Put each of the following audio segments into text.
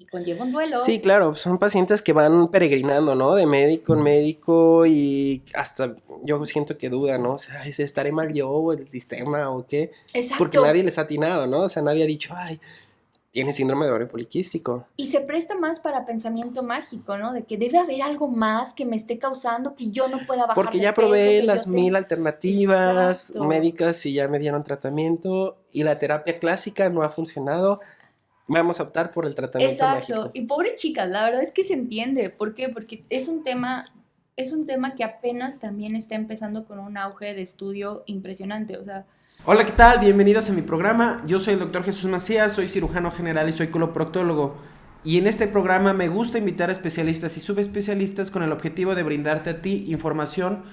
conlleva un duelo. Sí, claro, son pacientes que van peregrinando, ¿no? De médico en médico y hasta yo siento que dudan, ¿no? O sea, ¿es estaré mal yo o el sistema o qué? Porque Exacto. nadie les ha atinado, ¿no? O sea, nadie ha dicho, ay, tiene síndrome de ovario poliquístico. Y se presta más para pensamiento mágico, ¿no? De que debe haber algo más que me esté causando que yo no pueda bajar Porque de ya peso, probé que yo las tenga... 1000 alternativas Exacto. médicas y ya me dieron tratamiento y la terapia clásica no ha funcionado. Vamos a optar por el tratamiento Exacto. mágico. Y pobre chicas, la verdad es que se entiende. ¿Por qué? Porque es un tema que apenas también está empezando con un auge de estudio impresionante. O sea, Hola, ¿qué tal? Bienvenidos a mi programa. Yo soy el doctor Jesús Macías, soy cirujano general y soy coloproctólogo. Y en este programa me gusta invitar a especialistas y subespecialistas con el objetivo de brindarte a ti información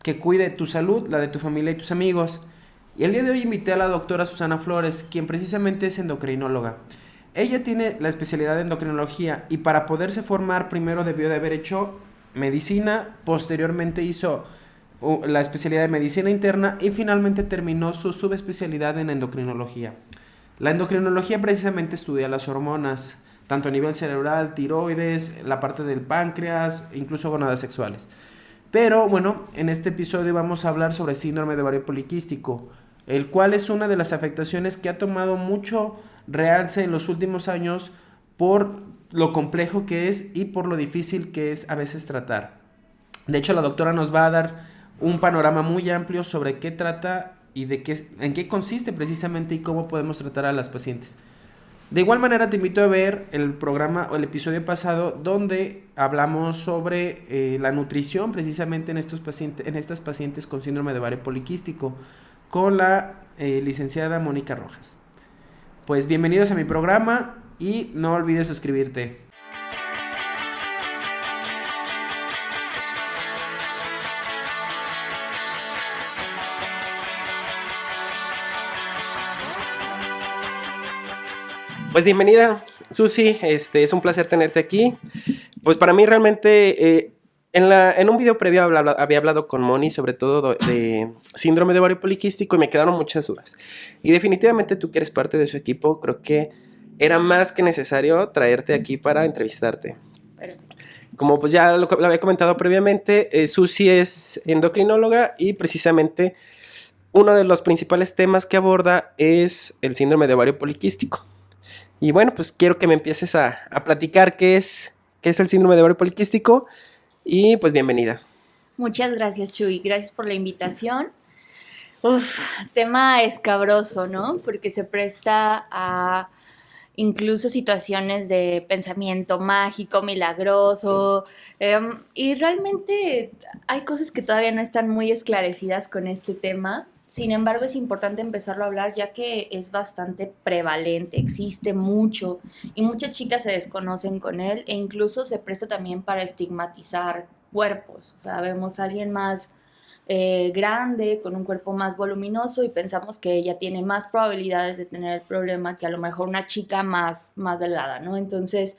que cuide tu salud, la de tu familia y tus amigos. Y el día de hoy invité a la doctora Susana Flores, quien precisamente es endocrinóloga. Ella tiene la especialidad de endocrinología y para poderse formar primero debió de haber hecho medicina, posteriormente hizo la especialidad de medicina interna y finalmente terminó su subespecialidad en endocrinología. La endocrinología precisamente estudia las hormonas, tanto a nivel cerebral, tiroides, la parte del páncreas, incluso gonadas sexuales. Pero bueno, en este episodio vamos a hablar sobre síndrome de ovario poliquístico, el cual es una de las afectaciones que ha tomado mucho realce en los últimos años por lo complejo que es y por lo difícil que es a veces tratar. De hecho, la doctora nos va a dar un panorama muy amplio sobre qué trata y en qué consiste precisamente y cómo podemos tratar a las pacientes. De igual manera te invito a ver el programa o el episodio pasado donde hablamos sobre la nutrición precisamente en estas pacientes con síndrome de ovario poliquístico con la licenciada Mónica Rojas. Pues bienvenidos a mi programa y no olvides suscribirte. Pues bienvenida, Susi, es un placer tenerte aquí. Pues para mí realmente, en un video previo había hablado con Moni sobre todo de síndrome de ovario poliquístico y me quedaron muchas dudas. Y definitivamente tú que eres parte de su equipo, creo que era más que necesario traerte aquí para entrevistarte. perfecto. Como pues ya lo había comentado previamente, Susi es endocrinóloga y precisamente uno de los principales temas que aborda es el síndrome de ovario poliquístico. Y bueno, pues quiero que me empieces a platicar qué es el síndrome de ovario poliquístico y pues bienvenida. Muchas gracias, Chuy. Gracias por la invitación. Uf, tema escabroso, ¿no? Porque se presta a incluso situaciones de pensamiento mágico, milagroso, y realmente hay cosas que todavía no están muy esclarecidas con este tema. Sin embargo, es importante empezarlo a hablar ya que es bastante prevalente, existe mucho y muchas chicas se desconocen con él e incluso se presta también para estigmatizar cuerpos. O sea, vemos a alguien más grande, con un cuerpo más voluminoso y pensamos que ella tiene más probabilidades de tener el problema que a lo mejor una chica más delgada, ¿no? Entonces,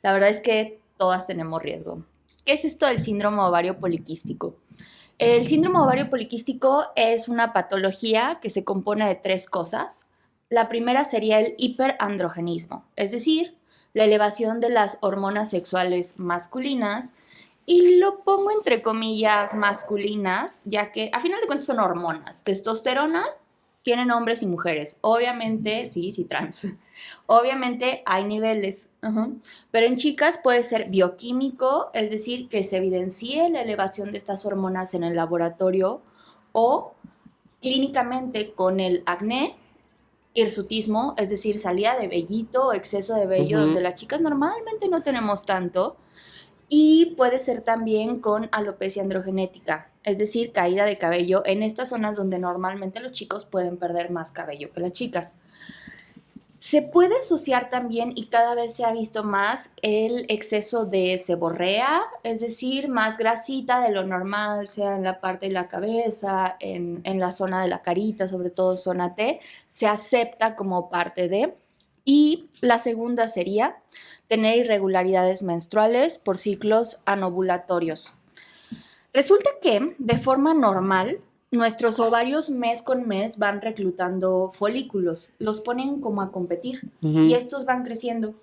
la verdad es que todas tenemos riesgo. ¿Qué es esto del síndrome ovario poliquístico? El síndrome ovario poliquístico es una patología que se compone de tres cosas. La primera sería el hiperandrogenismo, es decir, la elevación de las hormonas sexuales masculinas. Y lo pongo entre comillas masculinas, ya que a final de cuentas son hormonas. Testosterona tienen hombres y mujeres. Obviamente, sí, trans. Obviamente hay niveles. Pero en chicas puede ser bioquímico, es decir, que se evidencie la elevación de estas hormonas en el laboratorio o clínicamente con el acné, hirsutismo, es decir, salida de vellito o exceso de vello, donde las chicas normalmente no tenemos tanto. Y puede ser también con alopecia androgenética, es decir, caída de cabello en estas zonas donde normalmente los chicos pueden perder más cabello que las chicas. Se puede asociar también, y cada vez se ha visto más, el exceso de seborrea, es decir, más grasita de lo normal, sea en la parte de la cabeza, en la zona de la carita, sobre todo zona T, se acepta como parte de. Y la segunda sería tener irregularidades menstruales por ciclos anovulatorios. Resulta que, de forma normal, nuestros ovarios mes con mes van reclutando folículos, los ponen como a competir y estos van creciendo.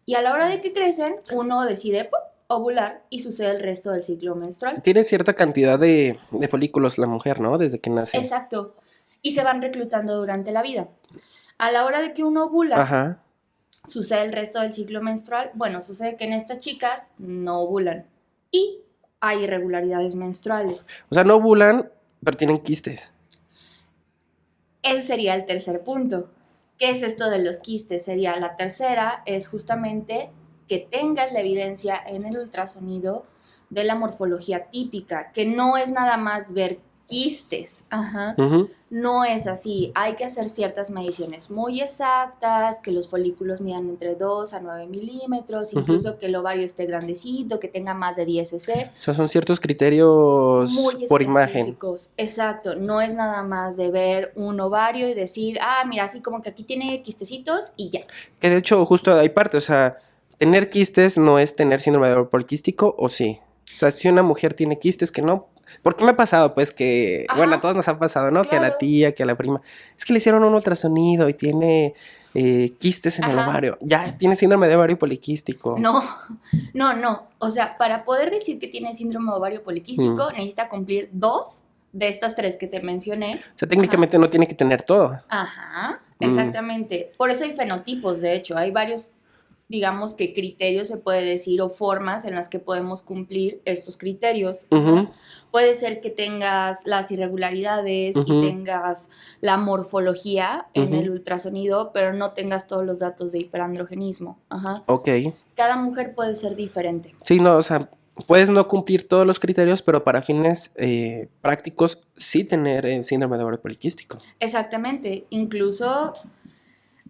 Y a la hora de que crecen, uno decide ¡pum!, ovular y sucede el resto del ciclo menstrual. Tiene cierta cantidad de folículos la mujer, ¿no? Desde que nace. Exacto. Y se van reclutando durante la vida. A la hora de que uno ovula, Ajá. sucede el resto del ciclo menstrual. Bueno, sucede que en estas chicas no ovulan y hay irregularidades menstruales. O sea, no ovulan, pero tienen quistes. Ese sería el tercer punto. ¿Qué es esto de los quistes? Sería la tercera, es justamente que tengas la evidencia en el ultrasonido de la morfología típica, que no es nada más ver quistes. Ajá. Ujú. No es así, hay que hacer ciertas mediciones muy exactas, que los folículos midan entre 2 a 9 milímetros, incluso que el ovario esté grandecito, que tenga más de 10 cc. O sea, son ciertos criterios Muy por imagen. específicos. Exacto, no es nada más de ver un ovario y decir, mira, así como que aquí tiene quistecitos y ya. Que de hecho, justo hay parte, o sea, tener quistes no es tener síndrome de ovario poliquístico, ¿o sí? O sea, si una mujer tiene quistes que no... Porque me ha pasado, pues, que... Ajá. Bueno, a todos nos ha pasado, ¿no? Que a la Claro. tía, que a la prima... Es que le hicieron un ultrasonido y tiene quistes en el Ajá. ovario. Ya, tiene síndrome de ovario poliquístico. No. O sea, para poder decir que tiene síndrome de ovario poliquístico, necesita cumplir 2 de estas 3 que te mencioné. O sea, técnicamente no tiene que tener todo. Ajá, exactamente. Por eso hay fenotipos, de hecho. Hay varios, digamos que criterios, se puede decir, o formas en las que podemos cumplir estos criterios. Ujú. Puede ser que tengas las irregularidades Ujú. y tengas la morfología en Ujú. el ultrasonido, pero no tengas todos los datos de hiperandrogenismo. Ajá. Ok. Cada mujer puede ser diferente. Sí, no, o sea, puedes no cumplir todos los criterios, pero para fines prácticos sí tener el síndrome de ovario poliquístico. Exactamente. Incluso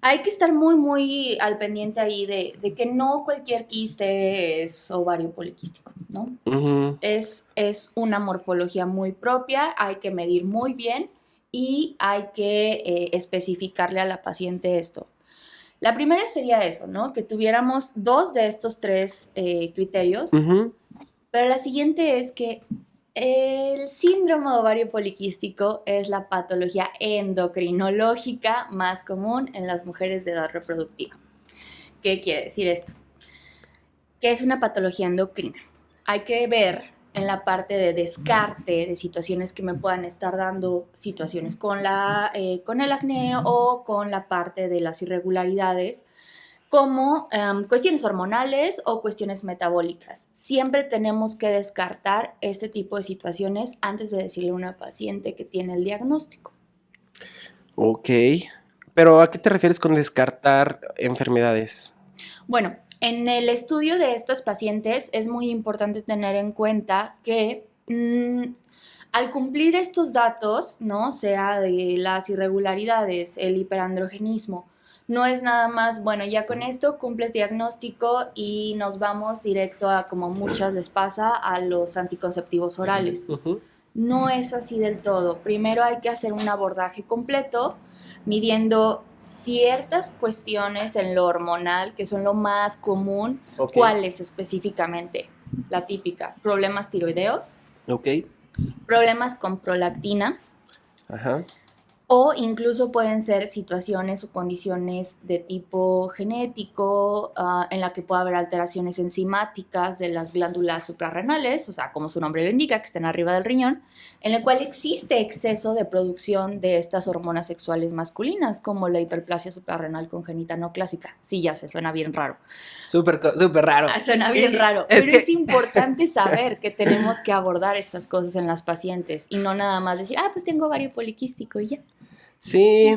hay que estar muy, muy al pendiente ahí de que no cualquier quiste es ovario poliquístico, ¿no? Ujú. Es una morfología muy propia, hay que medir muy bien y hay que especificarle a la paciente esto. La primera sería eso, ¿no? Que tuviéramos 2 de estos 3 criterios, Ujú. pero la siguiente es que el síndrome de ovario poliquístico es la patología endocrinológica más común en las mujeres de edad reproductiva. ¿Qué quiere decir esto? Que es una patología endocrina. Hay que ver en la parte de descarte de situaciones que me puedan estar dando situaciones con el acné o con la parte de las irregularidades, como cuestiones hormonales o cuestiones metabólicas. Siempre tenemos que descartar este tipo de situaciones antes de decirle a una paciente que tiene el diagnóstico. Ok. Pero ¿a qué te refieres con descartar enfermedades? Bueno, en el estudio de estos pacientes es muy importante tener en cuenta que al cumplir estos datos, ¿no? Sea de las irregularidades, el hiperandrogenismo, no es nada más, bueno, ya con esto cumples diagnóstico y nos vamos directo a, como muchas les pasa, a los anticonceptivos orales. Ujú. No es así del todo. Primero hay que hacer un abordaje completo, midiendo ciertas cuestiones en lo hormonal, que son lo más común. Ok. ¿Cuáles específicamente? La típica, problemas tiroideos, Ok. problemas con prolactina, Ajá. o incluso pueden ser situaciones o condiciones de tipo genético, en la que puede haber alteraciones enzimáticas de las glándulas suprarrenales, o sea, como su nombre lo indica, que estén arriba del riñón, en el cual existe exceso de producción de estas hormonas sexuales masculinas, como la hiperplasia suprarrenal congénita no clásica. Sí, ya se suena bien raro. Súper raro. Suena bien raro, Es pero que- es importante saber que tenemos que abordar estas cosas en las pacientes y no nada más decir, pues tengo ovario poliquístico y ya. Sí,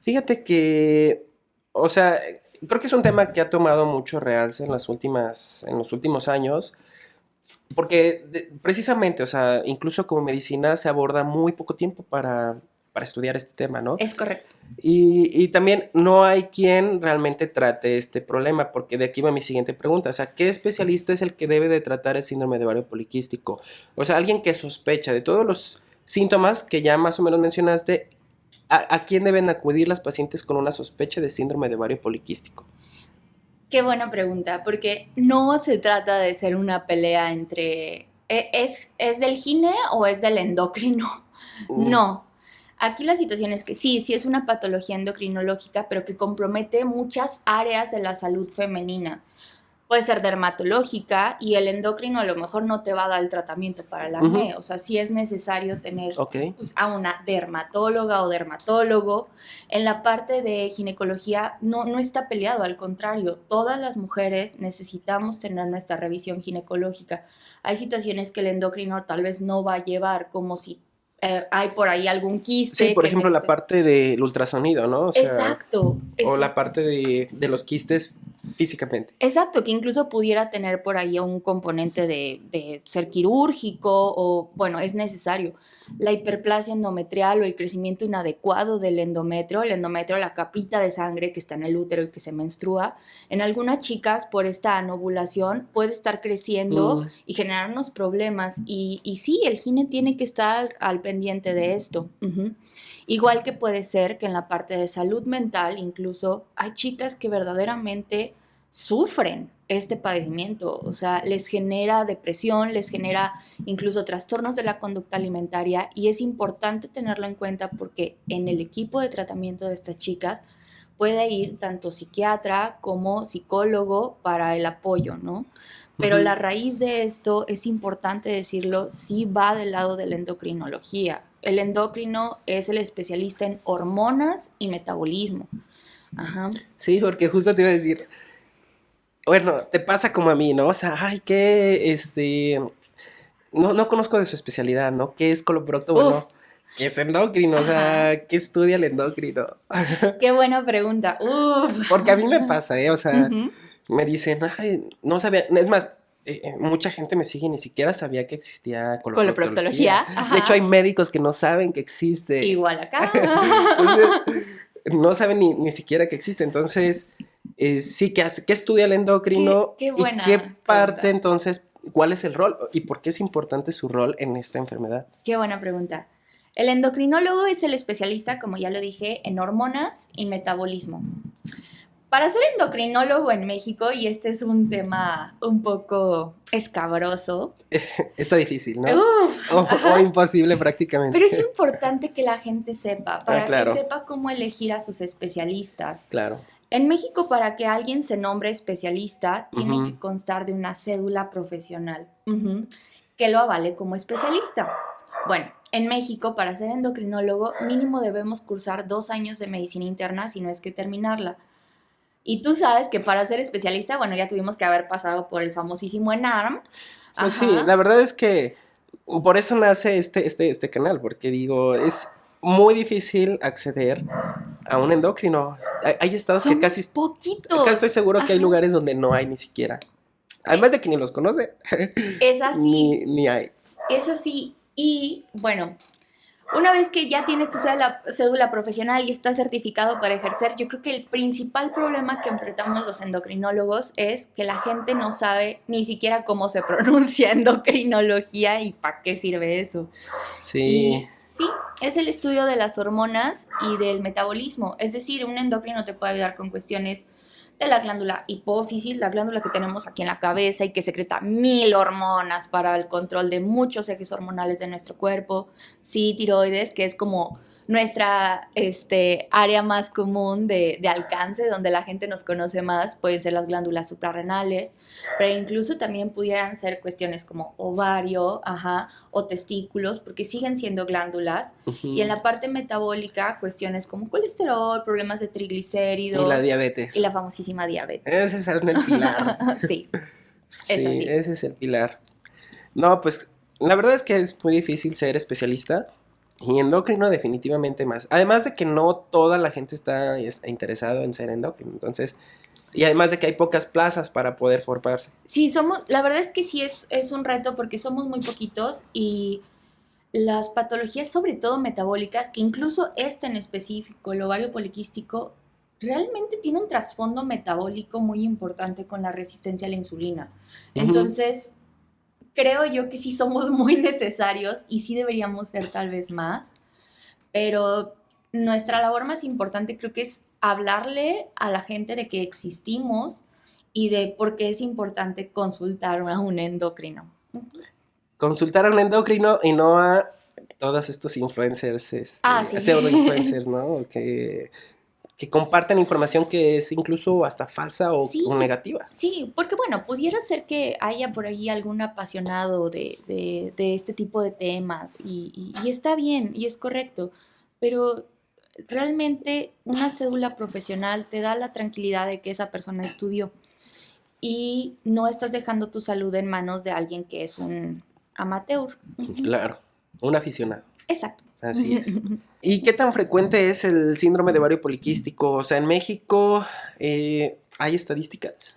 fíjate que, o sea, creo que es un tema que ha tomado mucho realce en los últimos años, porque precisamente, o sea, incluso como medicina se aborda muy poco tiempo para estudiar este tema, ¿no? Es correcto. Y también no hay quien realmente trate este problema, porque de aquí va mi siguiente pregunta, o sea, ¿qué especialista es el que debe de tratar el síndrome de ovario poliquístico? O sea, alguien que sospecha de todos los síntomas que ya más o menos mencionaste. ¿A quién deben acudir las pacientes con una sospecha de síndrome de ovario poliquístico? Qué buena pregunta, porque no se trata de ser una pelea entre ¿es del gine o es del endocrino? No. Aquí la situación es que sí es una patología endocrinológica, pero que compromete muchas áreas de la salud femenina. Puede ser dermatológica y el endocrino a lo mejor no te va a dar el tratamiento para el acné. O sea, sí es necesario tener pues, a una dermatóloga o dermatólogo. En la parte de ginecología no está peleado, al contrario. Todas las mujeres necesitamos tener nuestra revisión ginecológica. Hay situaciones que el endocrino tal vez no va a llevar, como si hay por ahí algún quiste. Sí, por ejemplo, la parte del ultrasonido, ¿no? O sea, exacto. O la parte de los quistes físicamente. Exacto, que incluso pudiera tener por ahí un componente de ser quirúrgico o, bueno, es necesario. La hiperplasia endometrial o el crecimiento inadecuado del endometrio, la capita de sangre que está en el útero y que se menstrua, en algunas chicas por esta anovulación puede estar creciendo y generarnos problemas. Y sí, el gine tiene que estar al pendiente de esto. Igual que puede ser que en la parte de salud mental, incluso hay chicas que verdaderamente sufren este padecimiento, o sea, les genera depresión, les genera incluso trastornos de la conducta alimentaria y es importante tenerlo en cuenta porque en el equipo de tratamiento de estas chicas puede ir tanto psiquiatra como psicólogo para el apoyo, ¿no? Pero la raíz de esto, es importante decirlo, sí va del lado de la endocrinología. El endocrino es el especialista en hormonas y metabolismo. Ajá. Sí, porque justo te iba a decir, bueno, te pasa como a mí, ¿no? O sea, ay, no conozco de su especialidad, ¿no? ¿Qué es coloprocto? Bueno, ¿qué es endocrino? O sea, ¿qué estudia el endocrino? Qué buena pregunta. Uf. Porque a mí me pasa, ¿eh? O sea, me dicen, ay, no sabía, es más, mucha gente me sigue y ni siquiera sabía que existía coloproctología. De hecho, hay médicos que no saben que existe. Igual acá. Entonces, no saben ni siquiera que existe. Entonces, sí, ¿qué estudia el endocrino? Qué buena ¿Y qué parte pregunta. entonces, cuál es el rol? ¿Y por qué es importante su rol en esta enfermedad? Qué buena pregunta. El endocrinólogo es el especialista, como ya lo dije, en hormonas y metabolismo. Para ser endocrinólogo en México, y este es un tema un poco escabroso. Está difícil, ¿no? O imposible prácticamente. Pero es importante que la gente sepa, para claro. que sepa cómo elegir a sus especialistas. Claro. En México, para que alguien se nombre especialista, tiene que constar de una cédula profesional que lo avale como especialista. Bueno, en México, para ser endocrinólogo, mínimo debemos cursar 2 años de medicina interna, si no es que terminarla. Y tú sabes que para ser especialista, bueno, ya tuvimos que haber pasado por el famosísimo ENARM. Pues sí, la verdad es que por eso nace este canal, porque digo, es muy difícil acceder a un endocrino. Hay estados que casi poquitos. Casi estoy seguro que hay lugares donde no hay ni siquiera. Además de que ni los conoce. Es así. Ni hay. Es así. Y bueno, una vez que ya tienes tu cédula profesional y estás certificado para ejercer, yo creo que el principal problema que enfrentamos los endocrinólogos es que la gente no sabe ni siquiera cómo se pronuncia endocrinología y para qué sirve eso. Sí. Y sí, es el estudio de las hormonas y del metabolismo. Es decir, un endocrino te puede ayudar con cuestiones de la glándula hipófisis, la glándula que tenemos aquí en la cabeza y que secreta 1000 hormonas para el control de muchos ejes hormonales de nuestro cuerpo. Sí, tiroides, que es como nuestra área más común de alcance, donde la gente nos conoce más, pueden ser las glándulas suprarrenales, pero incluso también pudieran ser cuestiones como ovario, o testículos, porque siguen siendo glándulas. Y en la parte metabólica, cuestiones como colesterol, problemas de triglicéridos. Y la diabetes. Y la famosísima diabetes. Ese es el pilar. Sí, es así. Ese es el pilar. No, pues la verdad es que es muy difícil ser especialista. Y endocrino definitivamente más. Además de que no toda la gente está interesado en ser endocrino. Entonces, y además de que hay pocas plazas para poder formarse. Sí, la verdad es que sí es un reto porque somos muy poquitos y las patologías, sobre todo metabólicas, que incluso en específico, el ovario poliquístico, realmente tiene un trasfondo metabólico muy importante con la resistencia a la insulina. Entonces, creo yo que sí somos muy necesarios y sí deberíamos ser tal vez más, pero nuestra labor más importante creo que es hablarle a la gente de que existimos y de por qué es importante consultar a un endocrino. Consultar a un endocrino y no a todos estos influencers, Sí. pseudo-influencers, ¿no? Que comparten información que es incluso hasta falsa o, Sí. o negativa. Sí, porque bueno, pudiera ser que haya por ahí algún apasionado de este tipo de temas y está bien y es correcto, pero realmente una cédula profesional te da la tranquilidad de que esa persona estudió y no estás dejando tu salud en manos de alguien que es un amateur. Ujú. Claro, un aficionado. Exacto. Así es. ¿Y qué tan frecuente es el síndrome de ovario poliquístico? O sea, en México, ¿hay estadísticas?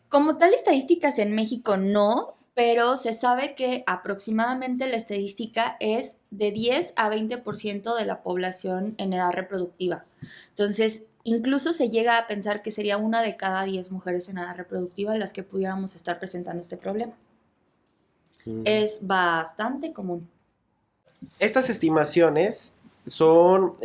Como tal, estadísticas en México no, pero se sabe que aproximadamente la estadística es de 10 a 20% de la población en edad reproductiva. Entonces, incluso se llega a pensar que sería una de cada 10 mujeres en edad reproductiva las que pudiéramos estar presentando este problema. Es bastante común. Estas estimaciones son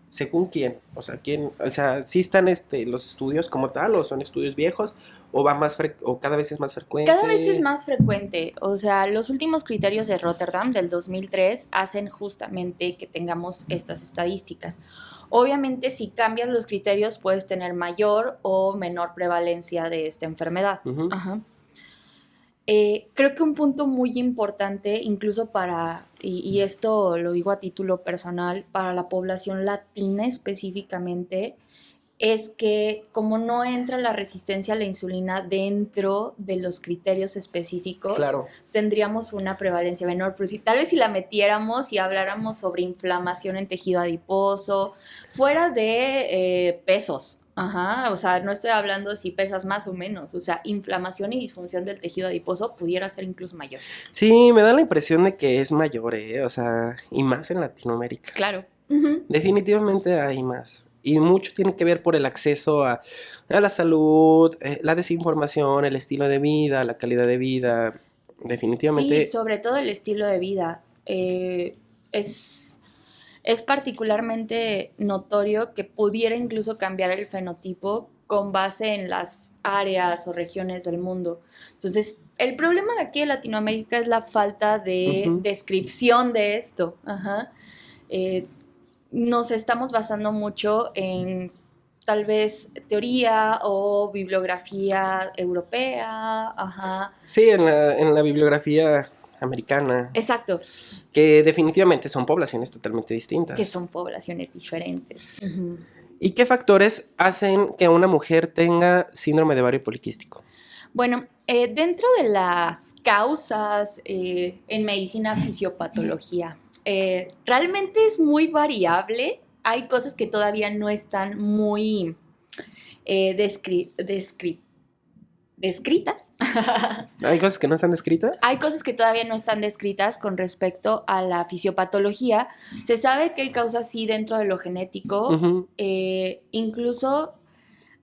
según quién, o sea, ¿sí están los estudios como tal o son estudios viejos o va o cada vez es más frecuente? Cada vez es más frecuente, o sea, los últimos criterios de Rotterdam del 2003 hacen justamente que tengamos estas estadísticas. Obviamente, si cambias los criterios puedes tener mayor o menor prevalencia de esta enfermedad. Uh-huh. Ajá. Creo que un punto muy importante, incluso y esto lo digo a título personal, para la población latina específicamente, es que como no entra la resistencia a la insulina dentro de los criterios específicos, Claro. tendríamos una prevalencia menor. Pero tal vez si la metiéramos y habláramos sobre inflamación en tejido adiposo, fuera de pesos. Ajá, o sea, no estoy hablando si pesas más o menos, o sea, inflamación y disfunción del tejido adiposo pudiera ser incluso mayor. Sí, me da la impresión de que es mayor, o sea, y más en Latinoamérica. Claro. Uh-huh. Definitivamente hay más. Y mucho tiene que ver por el acceso a la salud, la desinformación, el estilo de vida, la calidad de vida. Definitivamente. Sí, sobre todo el estilo de vida. Es particularmente notorio que pudiera incluso cambiar el fenotipo con base en las áreas o regiones del mundo. Entonces, el problema de aquí de Latinoamérica es la falta de descripción de esto. Ajá. Nos estamos basando mucho en tal vez teoría o bibliografía europea. Ajá. Sí, en la bibliografía americana. Exacto. Que definitivamente son poblaciones totalmente distintas. Que son poblaciones diferentes. Uh-huh. ¿Y qué factores hacen que una mujer tenga síndrome de ovario poliquístico? Bueno, dentro de las causas en medicina fisiopatología, realmente es muy variable. Hay cosas que todavía no están muy descritas. ¿Hay cosas que no están descritas? Hay cosas que todavía no están descritas con respecto a la fisiopatología. Se sabe que hay causas sí dentro de lo genético. Uh-huh. Incluso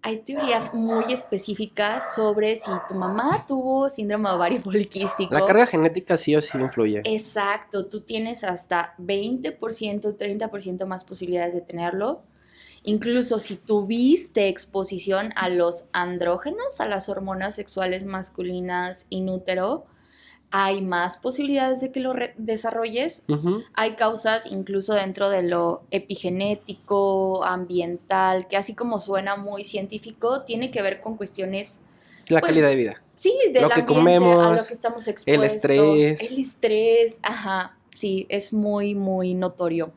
hay teorías muy específicas sobre si tu mamá tuvo síndrome de ovario poliquístico. La carga genética sí o sí influye. Exacto, tú tienes hasta 20%, 30% más posibilidades de tenerlo. Incluso si tuviste exposición a los andrógenos, a las hormonas sexuales masculinas in útero, hay más posibilidades de que lo desarrolles. Uh-huh. Hay causas incluso dentro de lo epigenético, ambiental, que así como suena muy científico, tiene que ver con cuestiones... La calidad de vida. Sí, del lo que ambiente, comemos, a lo que estamos expuestos. El estrés, ajá, sí, es muy, muy notorio.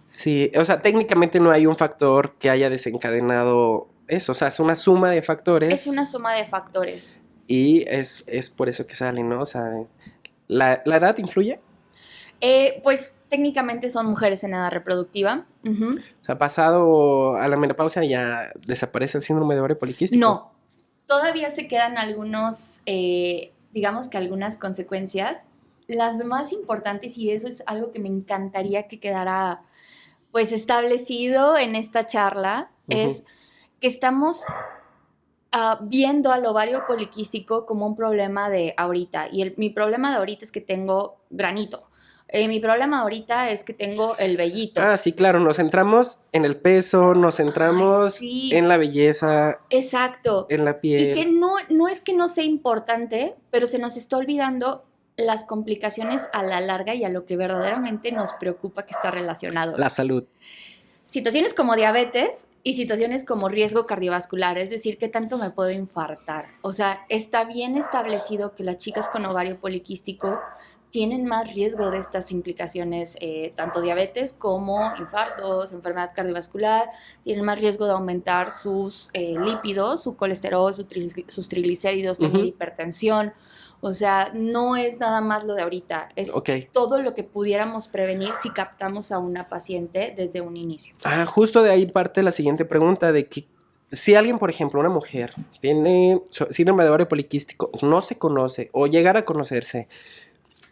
Sí, o sea, técnicamente no hay un factor que haya desencadenado eso, o sea, es una suma de factores. Es una suma de factores. Y es por eso que salen, ¿no? O sea, ¿la edad influye? Pues técnicamente son mujeres en edad reproductiva. Uh-huh. O sea, pasado a la menopausia ya desaparece el síndrome de ovario poliquístico. No, todavía se quedan algunos, digamos que algunas consecuencias. Las más importantes, y eso es algo que me encantaría que quedara pues establecido en esta charla, uh-huh, es que estamos viendo al ovario poliquístico como un problema de ahorita. Y mi problema de ahorita es que tengo granito. Mi problema ahorita es que tengo el vellito. Ah, sí, claro, nos centramos en el peso, nos centramos sí, en la belleza. Exacto. En la piel. Y que no es que no sea importante, pero se nos está olvidando las complicaciones a la larga y a lo que verdaderamente nos preocupa que está relacionado. La salud. Situaciones como diabetes y situaciones como riesgo cardiovascular, es decir, ¿qué tanto me puedo infartar? O sea, está bien establecido que las chicas con ovario poliquístico tienen más riesgo de estas implicaciones, tanto diabetes como infartos, enfermedad cardiovascular, tienen más riesgo de aumentar sus lípidos, su colesterol, sus triglicéridos, tener hipertensión. O sea, no es nada más lo de ahorita, es todo lo que pudiéramos prevenir si captamos a una paciente desde un inicio. Justo de ahí parte la siguiente pregunta de que si alguien, por ejemplo, una mujer tiene síndrome de ovario poliquístico, no se conoce o llegar a conocerse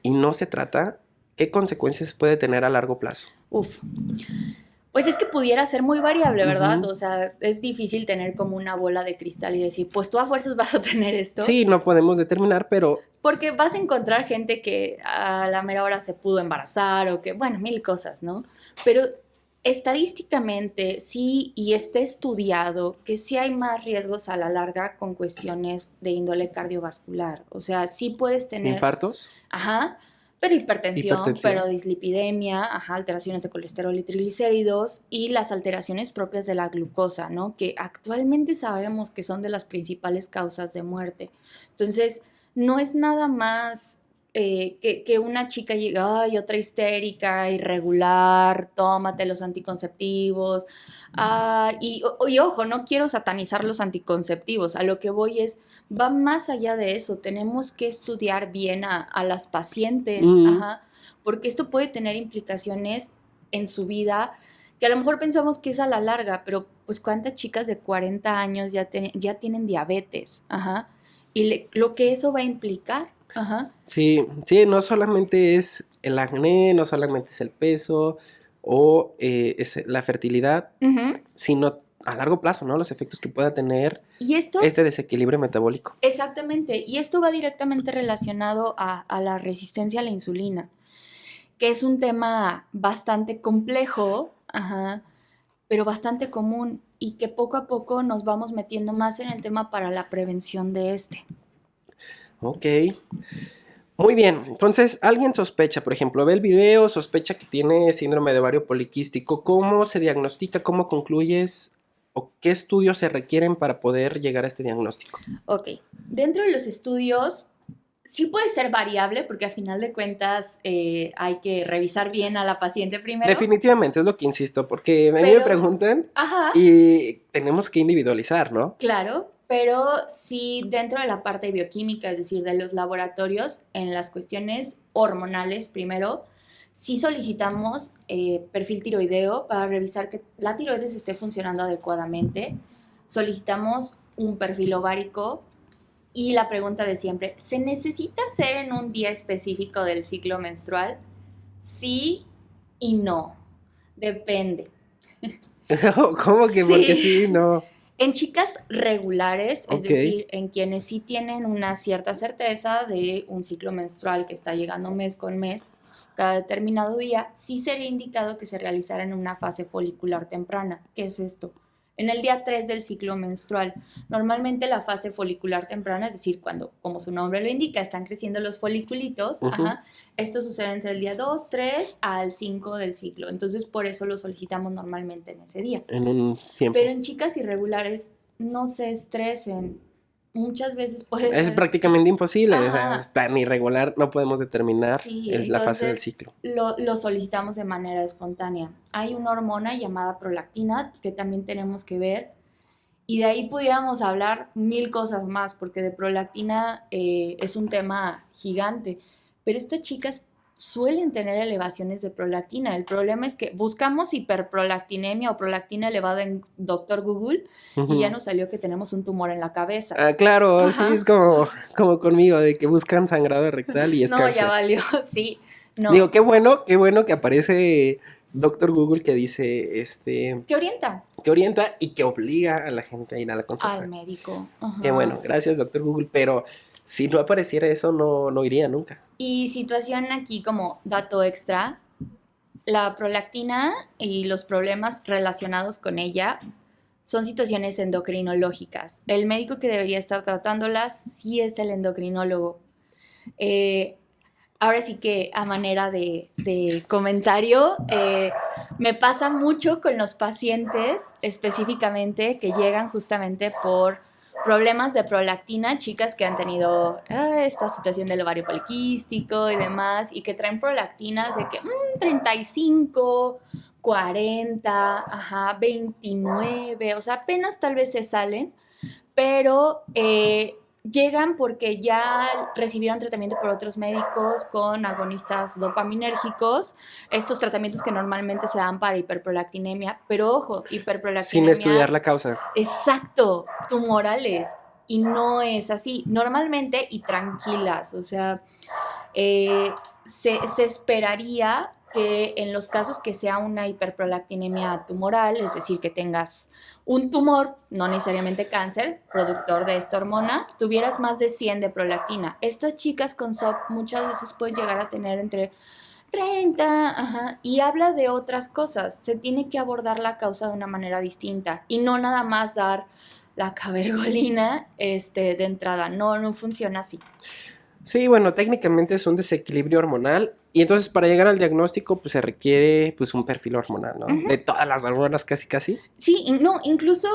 y no se trata, ¿qué consecuencias puede tener a largo plazo? Pues es que pudiera ser muy variable, ¿verdad? O sea, es difícil tener como una bola de cristal y decir, pues tú a fuerzas vas a tener esto. Sí, no podemos determinar, pero... Porque vas a encontrar gente que a la mera hora se pudo embarazar o que, bueno, mil cosas, ¿no? Pero estadísticamente sí, y está estudiado que sí hay más riesgos a la larga con cuestiones de índole cardiovascular. O sea, sí puedes tener... ¿Infartos? Pero hipertensión, pero dislipidemia, alteraciones de colesterol y triglicéridos y las alteraciones propias de la glucosa, ¿no? Que actualmente sabemos que son de las principales causas de muerte. Entonces, no es nada más que una chica llega, ay, otra histérica, irregular, tómate los anticonceptivos. Y ojo, no quiero satanizar los anticonceptivos, a lo que voy es, va más allá de eso, tenemos que estudiar bien a las pacientes, porque esto puede tener implicaciones en su vida, que a lo mejor pensamos que es a la larga, pero pues cuántas chicas de 40 años ya tienen diabetes, y lo que eso va a implicar. Sí, no solamente es el acné, no solamente es el peso o es la fertilidad, sino a largo plazo, ¿no? Los efectos que pueda tener este desequilibrio metabólico. Exactamente, y esto va directamente relacionado a la resistencia a la insulina, que es un tema bastante complejo, pero bastante común, y que poco a poco nos vamos metiendo más en el tema para la prevención de este. Ok. Muy bien, entonces alguien sospecha, por ejemplo, ve el video, sospecha que tiene síndrome de ovario poliquístico. ¿Cómo se diagnostica? ¿Cómo concluyes? ¿O qué estudios se requieren para poder llegar a este diagnóstico? Ok, dentro de los estudios sí puede ser variable porque a final de cuentas hay que revisar bien a la paciente primero. Definitivamente, es lo que insisto, porque a mí me preguntan y tenemos que individualizar, ¿no? Claro. Pero sí, dentro de la parte bioquímica, es decir, de los laboratorios, en las cuestiones hormonales, primero, sí solicitamos perfil tiroideo para revisar que la tiroides esté funcionando adecuadamente. Solicitamos un perfil ovárico y la pregunta de siempre, ¿se necesita hacer en un día específico del ciclo menstrual? Sí y no. Depende. ¿Cómo que? Sí. Porque sí, no. En chicas regulares, es decir, en quienes sí tienen una cierta certeza de un ciclo menstrual que está llegando mes con mes, cada determinado día, sí sería indicado que se realizara en una fase folicular temprana. ¿Qué es esto? En el día 3 del ciclo menstrual. Normalmente la fase folicular temprana, es decir, cuando, como su nombre lo indica, están creciendo los foliculitos, esto sucede entre el día 2, 3 al 5 del ciclo. Entonces, por eso lo solicitamos normalmente en ese día. En un tiempo. Pero en chicas irregulares, no se estresen. Muchas veces puede ser... Es prácticamente imposible, o sea, es tan irregular, no podemos determinar la fase del ciclo. Lo solicitamos de manera espontánea. Hay una hormona llamada prolactina que también tenemos que ver, y de ahí pudiéramos hablar mil cosas más, porque de prolactina es un tema gigante, pero estas chicas suelen tener elevaciones de prolactina. El problema es que buscamos hiperprolactinemia o prolactina elevada en Dr. Google y ya nos salió que tenemos un tumor en la cabeza. Claro, sí, es como conmigo, de que buscan sangrado rectal y es cáncer. No, ya valió, sí. No. Digo, qué bueno que aparece Dr. Google que dice, que orienta. Que orienta y que obliga a la gente a ir a la consulta. Al médico. Qué bueno, gracias Dr. Google, pero si no apareciera eso, no iría nunca. Y situación aquí como dato extra, la prolactina y los problemas relacionados con ella son situaciones endocrinológicas. El médico que debería estar tratándolas sí es el endocrinólogo. ahora sí que a manera de comentario, me pasa mucho con los pacientes específicamente que llegan justamente por problemas de prolactina, chicas que han tenido esta situación del ovario poliquístico y demás, y que traen prolactinas de que 35, 40, ajá, 29, o sea, apenas tal vez se salen, pero llegan porque ya recibieron tratamiento por otros médicos con agonistas dopaminérgicos, estos tratamientos que normalmente se dan para hiperprolactinemia, pero ojo, Sin hiperprolactinemia, estudiar la causa. exacto, tumorales, y no es así, normalmente y tranquilas, o sea, se esperaría que en los casos que sea una hiperprolactinemia tumoral, es decir, que tengas un tumor, no necesariamente cáncer, productor de esta hormona, tuvieras más de 100 de prolactina. Estas chicas con SOP muchas veces pueden llegar a tener entre 30, ajá, y habla de otras cosas. Se tiene que abordar la causa de una manera distinta y no nada más dar la cabergolina de entrada. No, no funciona así. Sí, bueno, técnicamente es un desequilibrio hormonal y entonces para llegar al diagnóstico pues se requiere pues un perfil hormonal, ¿no? Ujú. De todas las hormonas casi casi. Sí, no, incluso,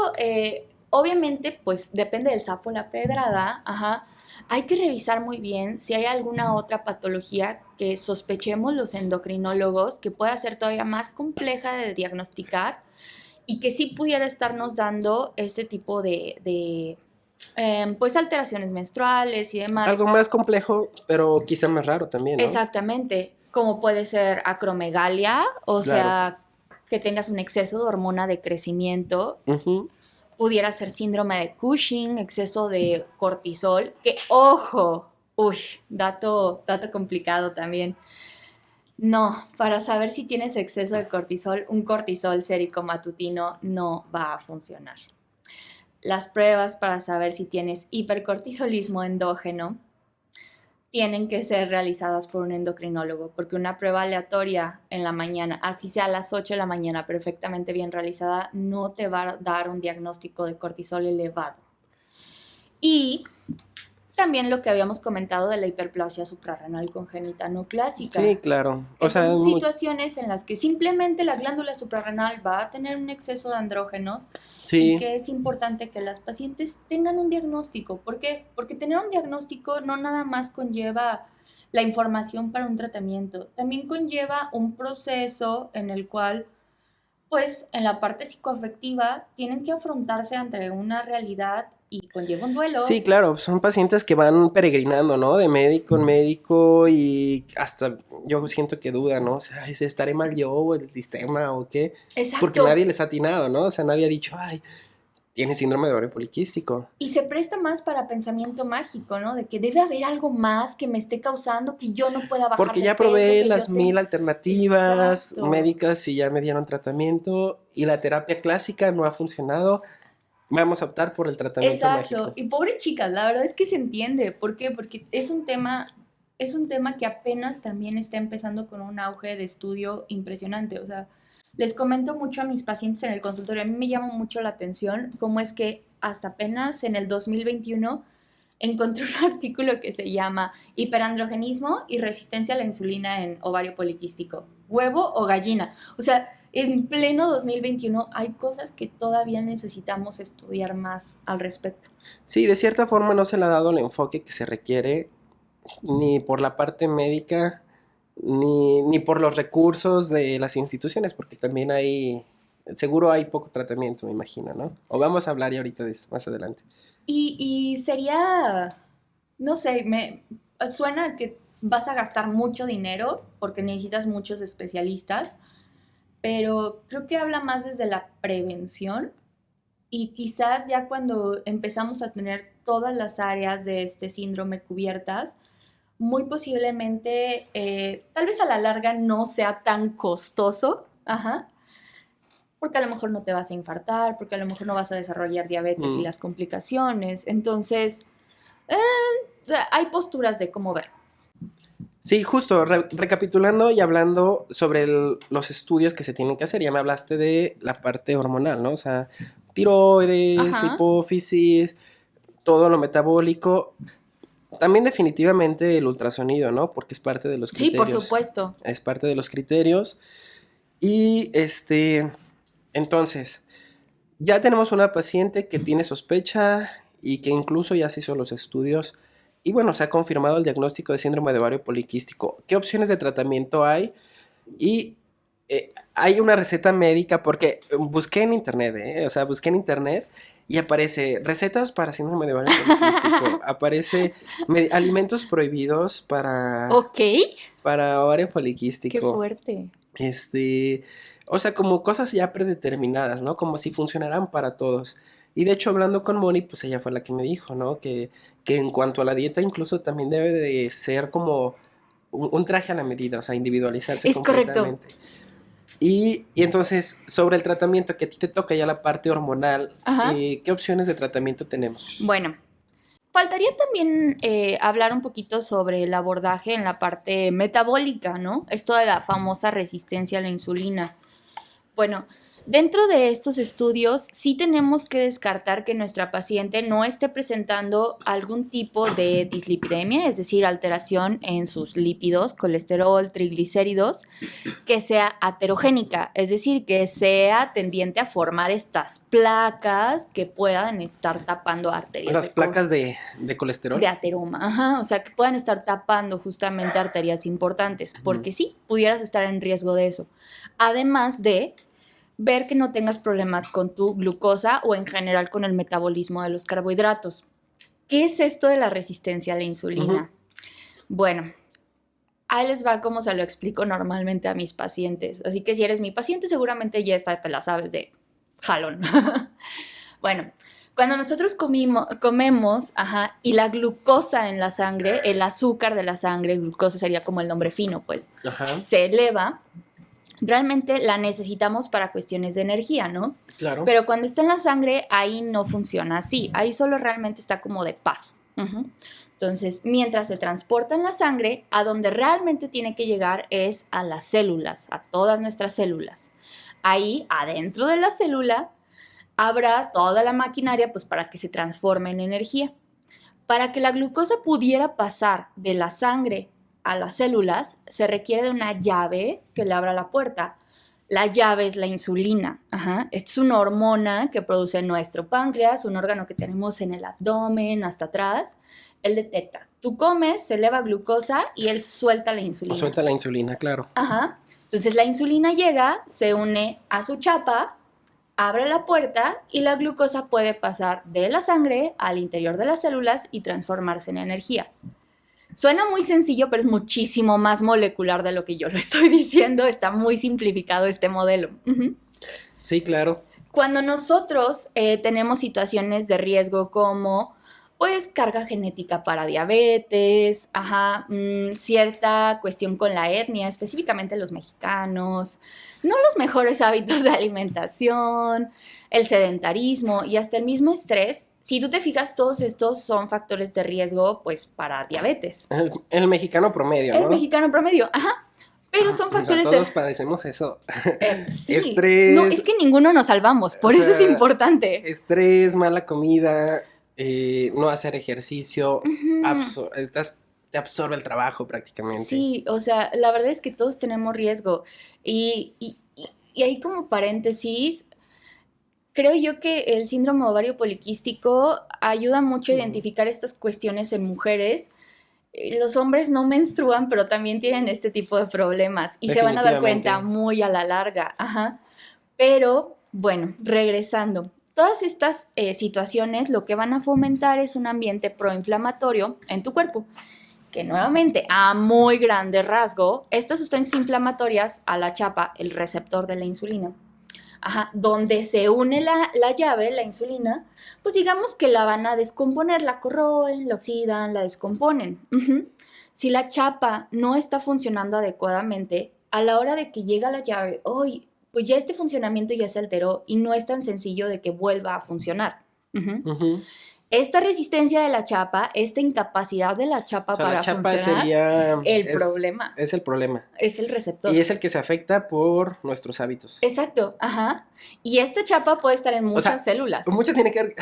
obviamente, pues depende del sapo la pedrada, ajá. Hay que revisar muy bien si hay alguna otra patología que sospechemos los endocrinólogos que pueda ser todavía más compleja de diagnosticar y que sí pudiera estarnos dando este tipo de pues alteraciones menstruales y demás. Algo más complejo, pero quizá más raro también, ¿no? Exactamente, como puede ser acromegalia, o Claro. sea, que tengas un exceso de hormona de crecimiento, Ujú. pudiera ser síndrome de Cushing, exceso de cortisol, que ojo, uy, dato complicado también. No, para saber si tienes exceso de cortisol, un cortisol sérico matutino no va a funcionar. Las pruebas para saber si tienes hipercortisolismo endógeno tienen que ser realizadas por un endocrinólogo, porque una prueba aleatoria en la mañana, así sea a las 8 de la mañana, perfectamente bien realizada, no te va a dar un diagnóstico de cortisol elevado. Y también lo que habíamos comentado de la hiperplasia suprarrenal congénita no clásica. Sí, claro. O sea, Son situaciones en las que simplemente la glándula suprarrenal va a tener un exceso de andrógenos y sí, que es importante que las pacientes tengan un diagnóstico. ¿Por qué? Porque tener un diagnóstico no nada más conlleva la información para un tratamiento, también conlleva un proceso en el cual, pues, en la parte psicoafectiva tienen que afrontarse ante una realidad y conlleva un sí, duelo. claro. Son pacientes que van peregrinando, ¿no? De médico en médico y hasta yo siento que dudan, ¿no? O sea, ay, ¿estaré mal yo o el sistema o qué? Porque Exacto. nadie les ha atinado, ¿no? O sea, nadie ha dicho, ay, tiene síndrome de ovario poliquístico. Y se presta más para pensamiento mágico, ¿no? De que debe haber algo más que me esté causando que yo no pueda bajar Porque de ya peso, probé que yo las 1000 tenga... alternativas Exacto. médicas y ya me dieron tratamiento y la terapia clásica no ha funcionado. Vamos a optar por el tratamiento Exacto. mágico. Y pobre chicas, la verdad es que se entiende. ¿Por qué? Porque es un tema que apenas también está empezando con un auge de estudio impresionante. O sea, les comento mucho a mis pacientes en el consultorio. A mí me llama mucho la atención cómo es que hasta apenas en el 2021 encontré un artículo que se llama Hiperandrogenismo y resistencia a la insulina en ovario poliquístico, huevo o gallina. O sea, en pleno 2021 hay cosas que todavía necesitamos estudiar más al respecto. Sí, de cierta forma no se le ha dado el enfoque que se requiere ni por la parte médica ni por los recursos de las instituciones, porque también hay, seguro hay poco tratamiento, me imagino, ¿no? O vamos a hablar ya ahorita de eso, más adelante. Y sería, no sé, me suena que vas a gastar mucho dinero porque necesitas muchos especialistas, pero creo que habla más desde la prevención y quizás ya cuando empezamos a tener todas las áreas de este síndrome cubiertas, muy posiblemente, tal vez a la larga no sea tan costoso, ajá, porque a lo mejor no te vas a infartar, porque a lo mejor no vas a desarrollar diabetes y Mm. las complicaciones. Entonces, eh, o sea, hay posturas de cómo ver. Sí, justo, recapitulando y hablando sobre los estudios que se tienen que hacer, ya me hablaste de la parte hormonal, ¿no? O sea, tiroides, Ajá. hipófisis, todo lo metabólico. también definitivamente el ultrasonido, ¿no? Porque es parte de los Sí, criterios. por supuesto. Es parte de los criterios. Y entonces, ya tenemos una paciente que tiene sospecha y que incluso ya se hizo los estudios y bueno, se ha confirmado el diagnóstico de síndrome de ovario poliquístico. ¿Qué opciones de tratamiento hay? Y hay una receta médica porque busqué en internet, o sea, busqué en internet y aparece recetas para síndrome de ovario poliquístico, aparece alimentos prohibidos Ok, para ovario qué poliquístico. fuerte. O sea, como cosas ya predeterminadas, ¿no? Como si funcionaran para todos. Y de hecho, hablando con Moni, pues ella fue la que me dijo, ¿no? Que en cuanto a la dieta, incluso también debe de ser como un traje a la medida, o sea, individualizarse Es correcto. completamente. Y entonces, sobre el tratamiento, que a ti te toca ya la parte hormonal, Ajá. ¿qué opciones de tratamiento tenemos? Bueno, faltaría también hablar un poquito sobre el abordaje en la parte metabólica, ¿no? Esto de la famosa resistencia a la insulina. Bueno, dentro de estos estudios sí tenemos que descartar que nuestra paciente no esté presentando algún tipo de dislipidemia, es decir, alteración en sus lípidos, colesterol, triglicéridos, que sea aterogénica, es decir, que sea tendiente a formar estas placas que puedan estar tapando arterias. Las placas de colesterol. De ateroma, ajá, o sea, que puedan estar tapando justamente arterias importantes, porque sí, pudieras estar en riesgo de eso. Además de ver que no tengas problemas con tu glucosa o en general con el metabolismo de los carbohidratos. ¿Qué es esto de la resistencia a la insulina? Bueno, ahí les va como se lo explico normalmente a mis pacientes. Así que si eres mi paciente, seguramente ya te la sabes de jalón. Bueno, cuando nosotros comemos, y la glucosa en la sangre, el azúcar de la sangre, glucosa sería como el nombre fino, pues, se eleva, realmente la necesitamos para cuestiones de energía, ¿no? Claro. Pero cuando está en la sangre, ahí no funciona así. Ahí solo realmente está como de paso. Entonces, mientras se transporta en la sangre, a donde realmente tiene que llegar es a las células, a todas nuestras células. Ahí, adentro de la célula, habrá toda la maquinaria pues, para que se transforme en energía. Para que la glucosa pudiera pasar de la sangre a las células, se requiere de una llave que le abra la puerta. La llave es la insulina. Es una hormona que produce nuestro páncreas, un órgano que tenemos en el abdomen, hasta atrás. Él detecta. Tú comes, se eleva glucosa y él suelta la insulina. Suelta la insulina, claro. Entonces la insulina llega, se une a su chapa, abre la puerta y la glucosa puede pasar de la sangre al interior de las células y transformarse en energía. Suena muy sencillo, pero es muchísimo más molecular de lo que yo lo estoy diciendo. Está muy simplificado este modelo. Sí, claro. Cuando nosotros tenemos situaciones de riesgo como, pues, carga genética para diabetes, cierta cuestión con la etnia, específicamente los mexicanos, no los mejores hábitos de alimentación, el sedentarismo y hasta el mismo estrés. Si tú te fijas, todos estos son factores de riesgo, pues, para diabetes. El mexicano promedio, ¿no? El mexicano promedio, pero son factores todos padecemos eso. Sí. Estrés. No, es que ninguno nos salvamos, por eso es importante. Estrés, mala comida, no hacer ejercicio, te absorbe el trabajo prácticamente. Sí, o sea, la verdad es que todos tenemos riesgo. Y ahí como paréntesis, creo yo que el síndrome ovario poliquístico ayuda mucho a identificar estas cuestiones en mujeres. Los hombres no menstruan, pero también tienen este tipo de problemas y se van a dar cuenta muy a la larga. Pero, bueno, regresando. Todas estas situaciones lo que van a fomentar es un ambiente proinflamatorio en tu cuerpo, que nuevamente, a muy grande rasgo, estas sustancias inflamatorias a la chapa, el receptor de la insulina, donde se une la llave, la insulina, pues digamos que la van a descomponer, la corroen, la oxidan, la descomponen. Si la chapa no está funcionando adecuadamente, a la hora de que llega la llave, pues ya este funcionamiento ya se alteró y no es tan sencillo de que vuelva a funcionar. Esta resistencia de la chapa, esta incapacidad de la chapa para la chapa funcionar, sería el problema. Es el problema. Es el receptor. Y es el que se afecta por nuestros hábitos. Exacto, Y esta chapa puede estar en muchas células. Mucho tiene que ver,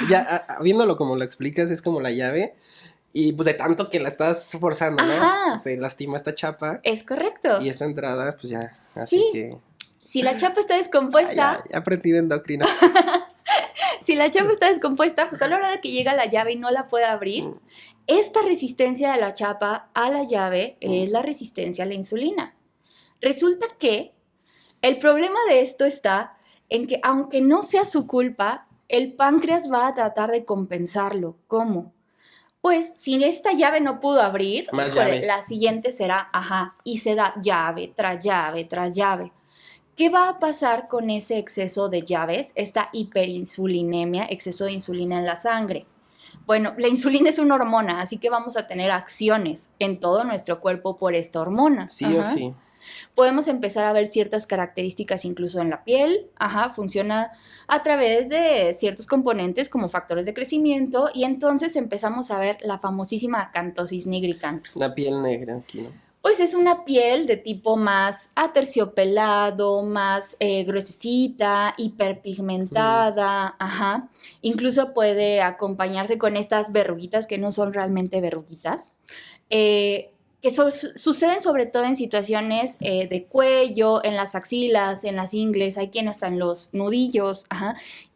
ya viéndolo como lo explicas, es como la llave. Y pues de tanto que la estás forzando, ¿no? Ajá. Se lastima esta chapa Es correcto. y esta entrada, pues ya, así Sí. que... Si la chapa está descompuesta, Ya aprendí de endocrina. si la chapa está descompuesta, pues a la hora de que llega la llave y no la puede abrir, esta resistencia de la chapa a la llave es la resistencia a la insulina. Resulta que el problema de esto está en que, aunque no sea su culpa, el páncreas va a tratar de compensarlo. ¿Cómo? Pues si esta llave no pudo abrir, Más llaves. la siguiente será, y se da llave tras llave tras llave. ¿Qué va a pasar con ese exceso de llaves, esta hiperinsulinemia, exceso de insulina en la sangre? Bueno, la insulina es una hormona, así que vamos a tener acciones en todo nuestro cuerpo por esta hormona. Sí o sí. Podemos empezar a ver ciertas características incluso en la piel. Funciona a través de ciertos componentes como factores de crecimiento y entonces empezamos a ver la famosísima acanthosis nigricans. Una piel negra aquí, ¿no? Pues es una piel de tipo más aterciopelado, más gruesecita, hiperpigmentada, Incluso puede acompañarse con estas verruguitas que no son realmente verruguitas, que suceden sobre todo en situaciones de cuello, en las axilas, en las ingles, hay quien hasta en los nudillos,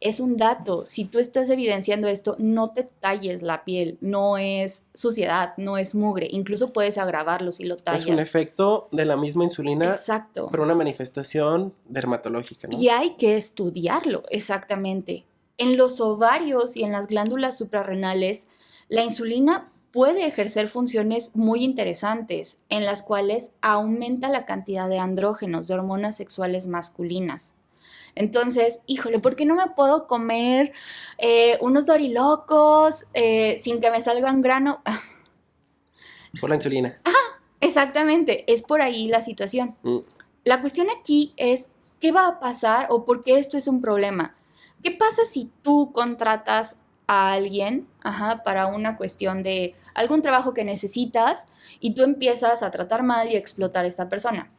Es un dato, si tú estás evidenciando esto, no te talles la piel, no es suciedad, no es mugre, incluso puedes agravarlo si lo tallas. Es un efecto de la misma insulina, exacto, pero una manifestación dermatológica, ¿no? Y hay que estudiarlo, exactamente. En los ovarios y en las glándulas suprarrenales, la insulina puede ejercer funciones muy interesantes, en las cuales aumenta la cantidad de andrógenos, de hormonas sexuales masculinas. Entonces, híjole, ¿por qué no me puedo comer unos dorilocos sin que me salga un grano? Por la insulina. Exactamente, es por ahí la situación. La cuestión aquí es, ¿qué va a pasar o por qué esto es un problema? ¿Qué pasa si tú contratas a alguien para una cuestión de algún trabajo que necesitas y tú empiezas a tratar mal y a explotar a esta persona?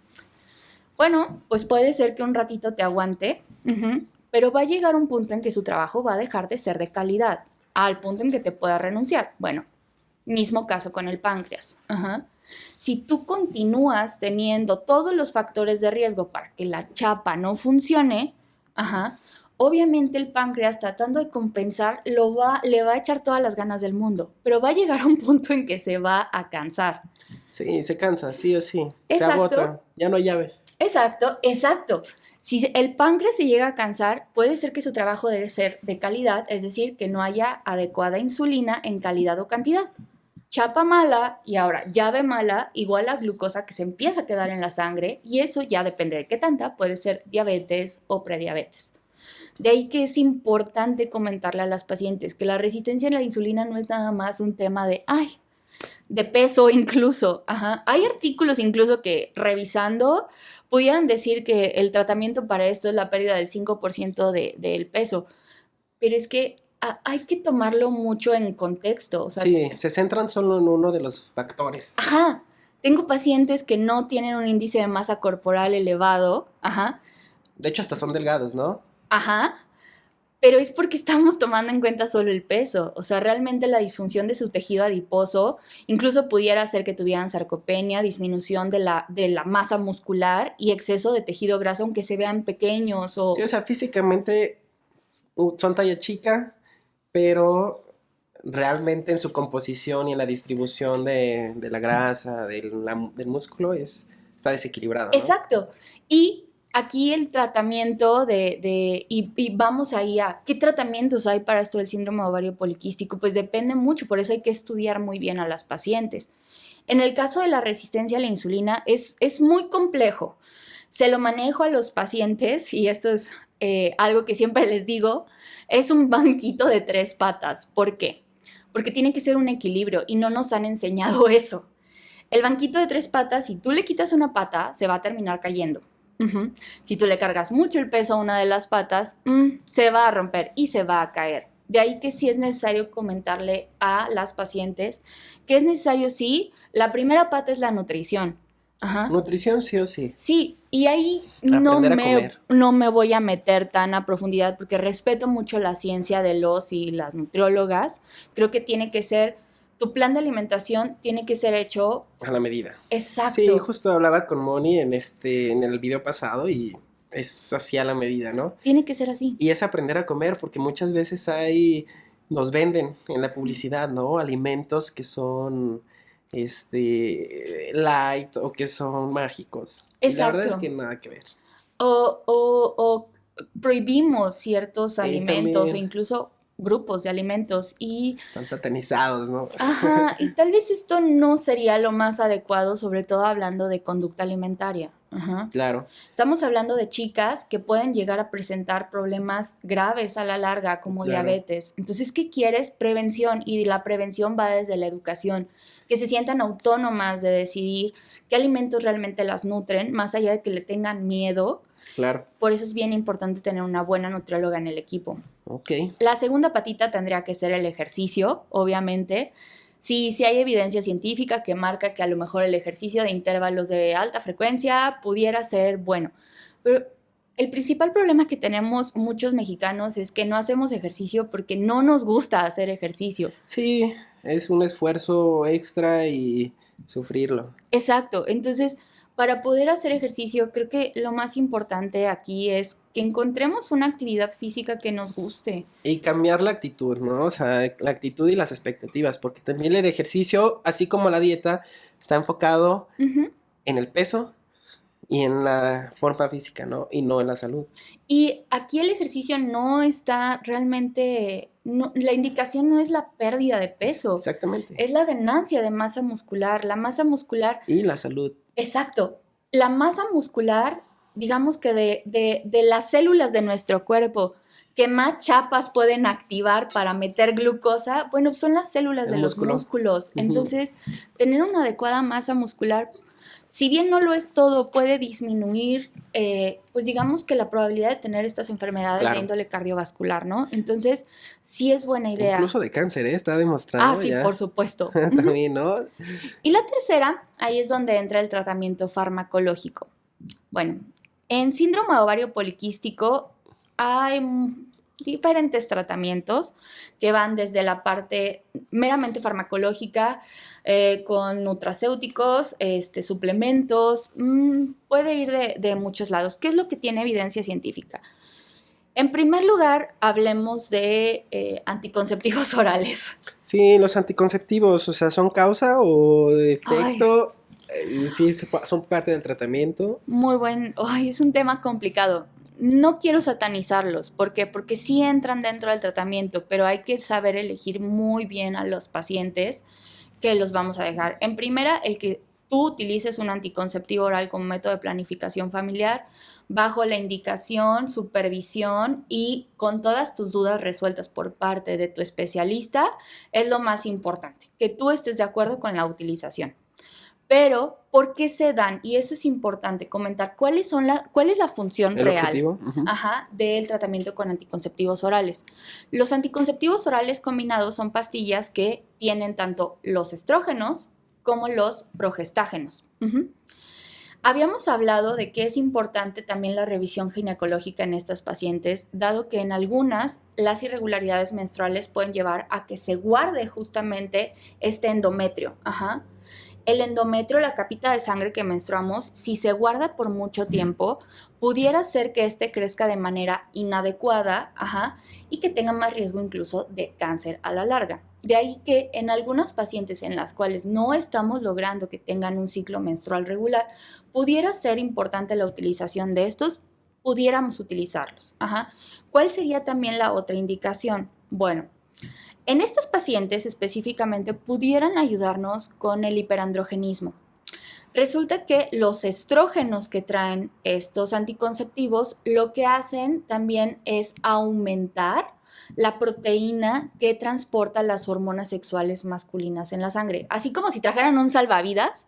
Bueno, pues puede ser que un ratito te aguante, pero va a llegar un punto en que su trabajo va a dejar de ser de calidad, al punto en que te pueda renunciar. Bueno, mismo caso con el páncreas. Si tú continúas teniendo todos los factores de riesgo para que la chapa no funcione, obviamente el páncreas, tratando de compensar, le va a echar todas las ganas del mundo, pero va a llegar a un punto en que se va a cansar. Sí, se cansa, sí o sí. Exacto. Se agota, ya no hay llaves. Exacto. Si el páncreas se llega a cansar, puede ser que su trabajo debe ser de calidad, es decir, que no haya adecuada insulina en calidad o cantidad. Chapa mala y ahora llave mala igual a glucosa que se empieza a quedar en la sangre y eso ya depende de qué tanta, puede ser diabetes o prediabetes. De ahí que es importante comentarle a las pacientes que la resistencia a la insulina no es nada más un tema de peso incluso. Hay artículos incluso que revisando pudieran decir que el tratamiento para esto es la pérdida del 5% del peso, pero es que hay que tomarlo mucho en contexto. O sea, sí, se centran solo en uno de los factores. Tengo pacientes que no tienen un índice de masa corporal elevado. De hecho, hasta son delgados, ¿no? Pero es porque estamos tomando en cuenta solo el peso. O sea, realmente la disfunción de su tejido adiposo incluso pudiera hacer que tuvieran sarcopenia, disminución de la masa muscular y exceso de tejido graso, aunque se vean pequeños. Sí, o sea, físicamente son talla chica, pero realmente en su composición y en la distribución de la grasa, del músculo, está desequilibrado, ¿no? Exacto. Y aquí el tratamiento y vamos ahí a ¿qué tratamientos hay para esto del síndrome ovario poliquístico? Pues depende mucho, por eso hay que estudiar muy bien a las pacientes. En el caso de la resistencia a la insulina es muy complejo. Se lo manejo a los pacientes y esto es algo que siempre les digo, es un banquito de 3 patas. ¿Por qué? Porque tiene que ser un equilibrio y no nos han enseñado eso. El banquito de 3 patas, si tú le quitas una pata, se va a terminar cayendo. Si tú le cargas mucho el peso a una de las patas, se va a romper y se va a caer. De ahí que sí es necesario comentarle a las pacientes que es necesario, sí, la primera pata es la nutrición. Nutrición sí o sí. Sí, y ahí no me voy a meter tan a profundidad porque respeto mucho la ciencia de los y las nutriólogas. Creo que tiene que ser tu plan de alimentación tiene que ser hecho A la medida. exacto. Sí, justo hablaba con Moni en el video pasado y es así a la medida, ¿no? Tiene que ser así. Y es aprender a comer, porque muchas veces nos venden en la publicidad, ¿no? Alimentos que son, light o que son mágicos. Y la verdad es Exacto. que nada que ver. O prohibimos ciertos Sí, alimentos o también. incluso grupos de alimentos y, Están satanizados, ¿no? ajá, y tal vez esto no sería lo más adecuado, sobre todo hablando de conducta alimentaria. Ajá. Claro, Estamos hablando de chicas que pueden llegar a presentar problemas graves a la larga, como claro. diabetes. Entonces, ¿qué quieres? Prevención. Y la prevención va desde la educación. Que se sientan autónomas de decidir qué alimentos realmente las nutren, más allá de que le tengan miedo. Claro. Por eso es bien importante tener una buena nutrióloga en el equipo. Ok. La segunda patita tendría que ser el ejercicio, obviamente. Sí, sí hay evidencia científica que marca que a lo mejor el ejercicio de intervalos de alta frecuencia pudiera ser bueno. Pero el principal problema que tenemos muchos mexicanos es que no hacemos ejercicio porque no nos gusta hacer ejercicio. Sí, es un esfuerzo extra y sufrirlo. Exacto. Entonces, para poder hacer ejercicio, creo que lo más importante aquí es que encontremos una actividad física que nos guste. Y cambiar la actitud, ¿no? O sea, la actitud y las expectativas, porque también el ejercicio, así como la dieta, está enfocado Ujú. en el peso y en la forma física, ¿no? Y no en la salud. Y aquí el ejercicio no está realmente, la indicación no es la pérdida de peso, Exactamente. es la ganancia de masa muscular. La masa muscular, Y la salud. exacto, la masa muscular, digamos que de las células de nuestro cuerpo que más chapas pueden activar para meter glucosa, bueno, son las células El de los músculo. músculos. Ujú. Entonces, tener una adecuada masa muscular, si bien no lo es todo, puede disminuir, pues digamos que la probabilidad de tener estas enfermedades Claro. de índole cardiovascular, ¿no? Entonces, sí es buena idea. Incluso de cáncer, ¿eh? Está demostrado Ah, sí, ya. por supuesto. Ujú. También, ¿no? Y la tercera, ahí es donde entra el tratamiento farmacológico. Bueno, en síndrome de ovario poliquístico hay diferentes tratamientos que van desde la parte meramente farmacológica, con nutracéuticos, suplementos, puede ir de muchos lados. ¿Qué es lo que tiene evidencia científica? En primer lugar, hablemos de anticonceptivos orales. Sí, los anticonceptivos, o sea, ¿son causa o Ay, efecto? Sí, son parte del tratamiento. es un tema complicado. No quiero satanizarlos. ¿Por qué? Porque sí entran dentro del tratamiento, pero hay que saber elegir muy bien a los pacientes que los vamos a dejar. En primera, el que tú utilices un anticonceptivo oral como método de planificación familiar bajo la indicación, supervisión y con todas tus dudas resueltas por parte de tu especialista es lo más importante, que tú estés de acuerdo con la utilización. Pero, ¿por qué se dan? Y eso es importante comentar. ¿Cuál es la función El real? objetivo. Ujú. Ajá, del tratamiento con anticonceptivos orales. Los anticonceptivos orales combinados son pastillas que tienen tanto los estrógenos como los progestágenos. Ujú. Habíamos hablado de que es importante también la revisión ginecológica en estas pacientes, dado que en algunas las irregularidades menstruales pueden llevar a que se guarde justamente este endometrio. Ajá. El endometrio, la capita de sangre que menstruamos, si se guarda por mucho tiempo, pudiera ser que este crezca de manera inadecuada, y que tenga más riesgo incluso de cáncer a la larga. De ahí que en algunas pacientes en las cuales no estamos logrando que tengan un ciclo menstrual regular, pudiera ser importante la utilización de estos, pudiéramos utilizarlos. ¿Cuál sería también la otra indicación? Bueno, en estas pacientes específicamente pudieran ayudarnos con el hiperandrogenismo. Resulta que los estrógenos que traen estos anticonceptivos lo que hacen también es aumentar la proteína que transporta las hormonas sexuales masculinas en la sangre. Así como si trajeran un salvavidas,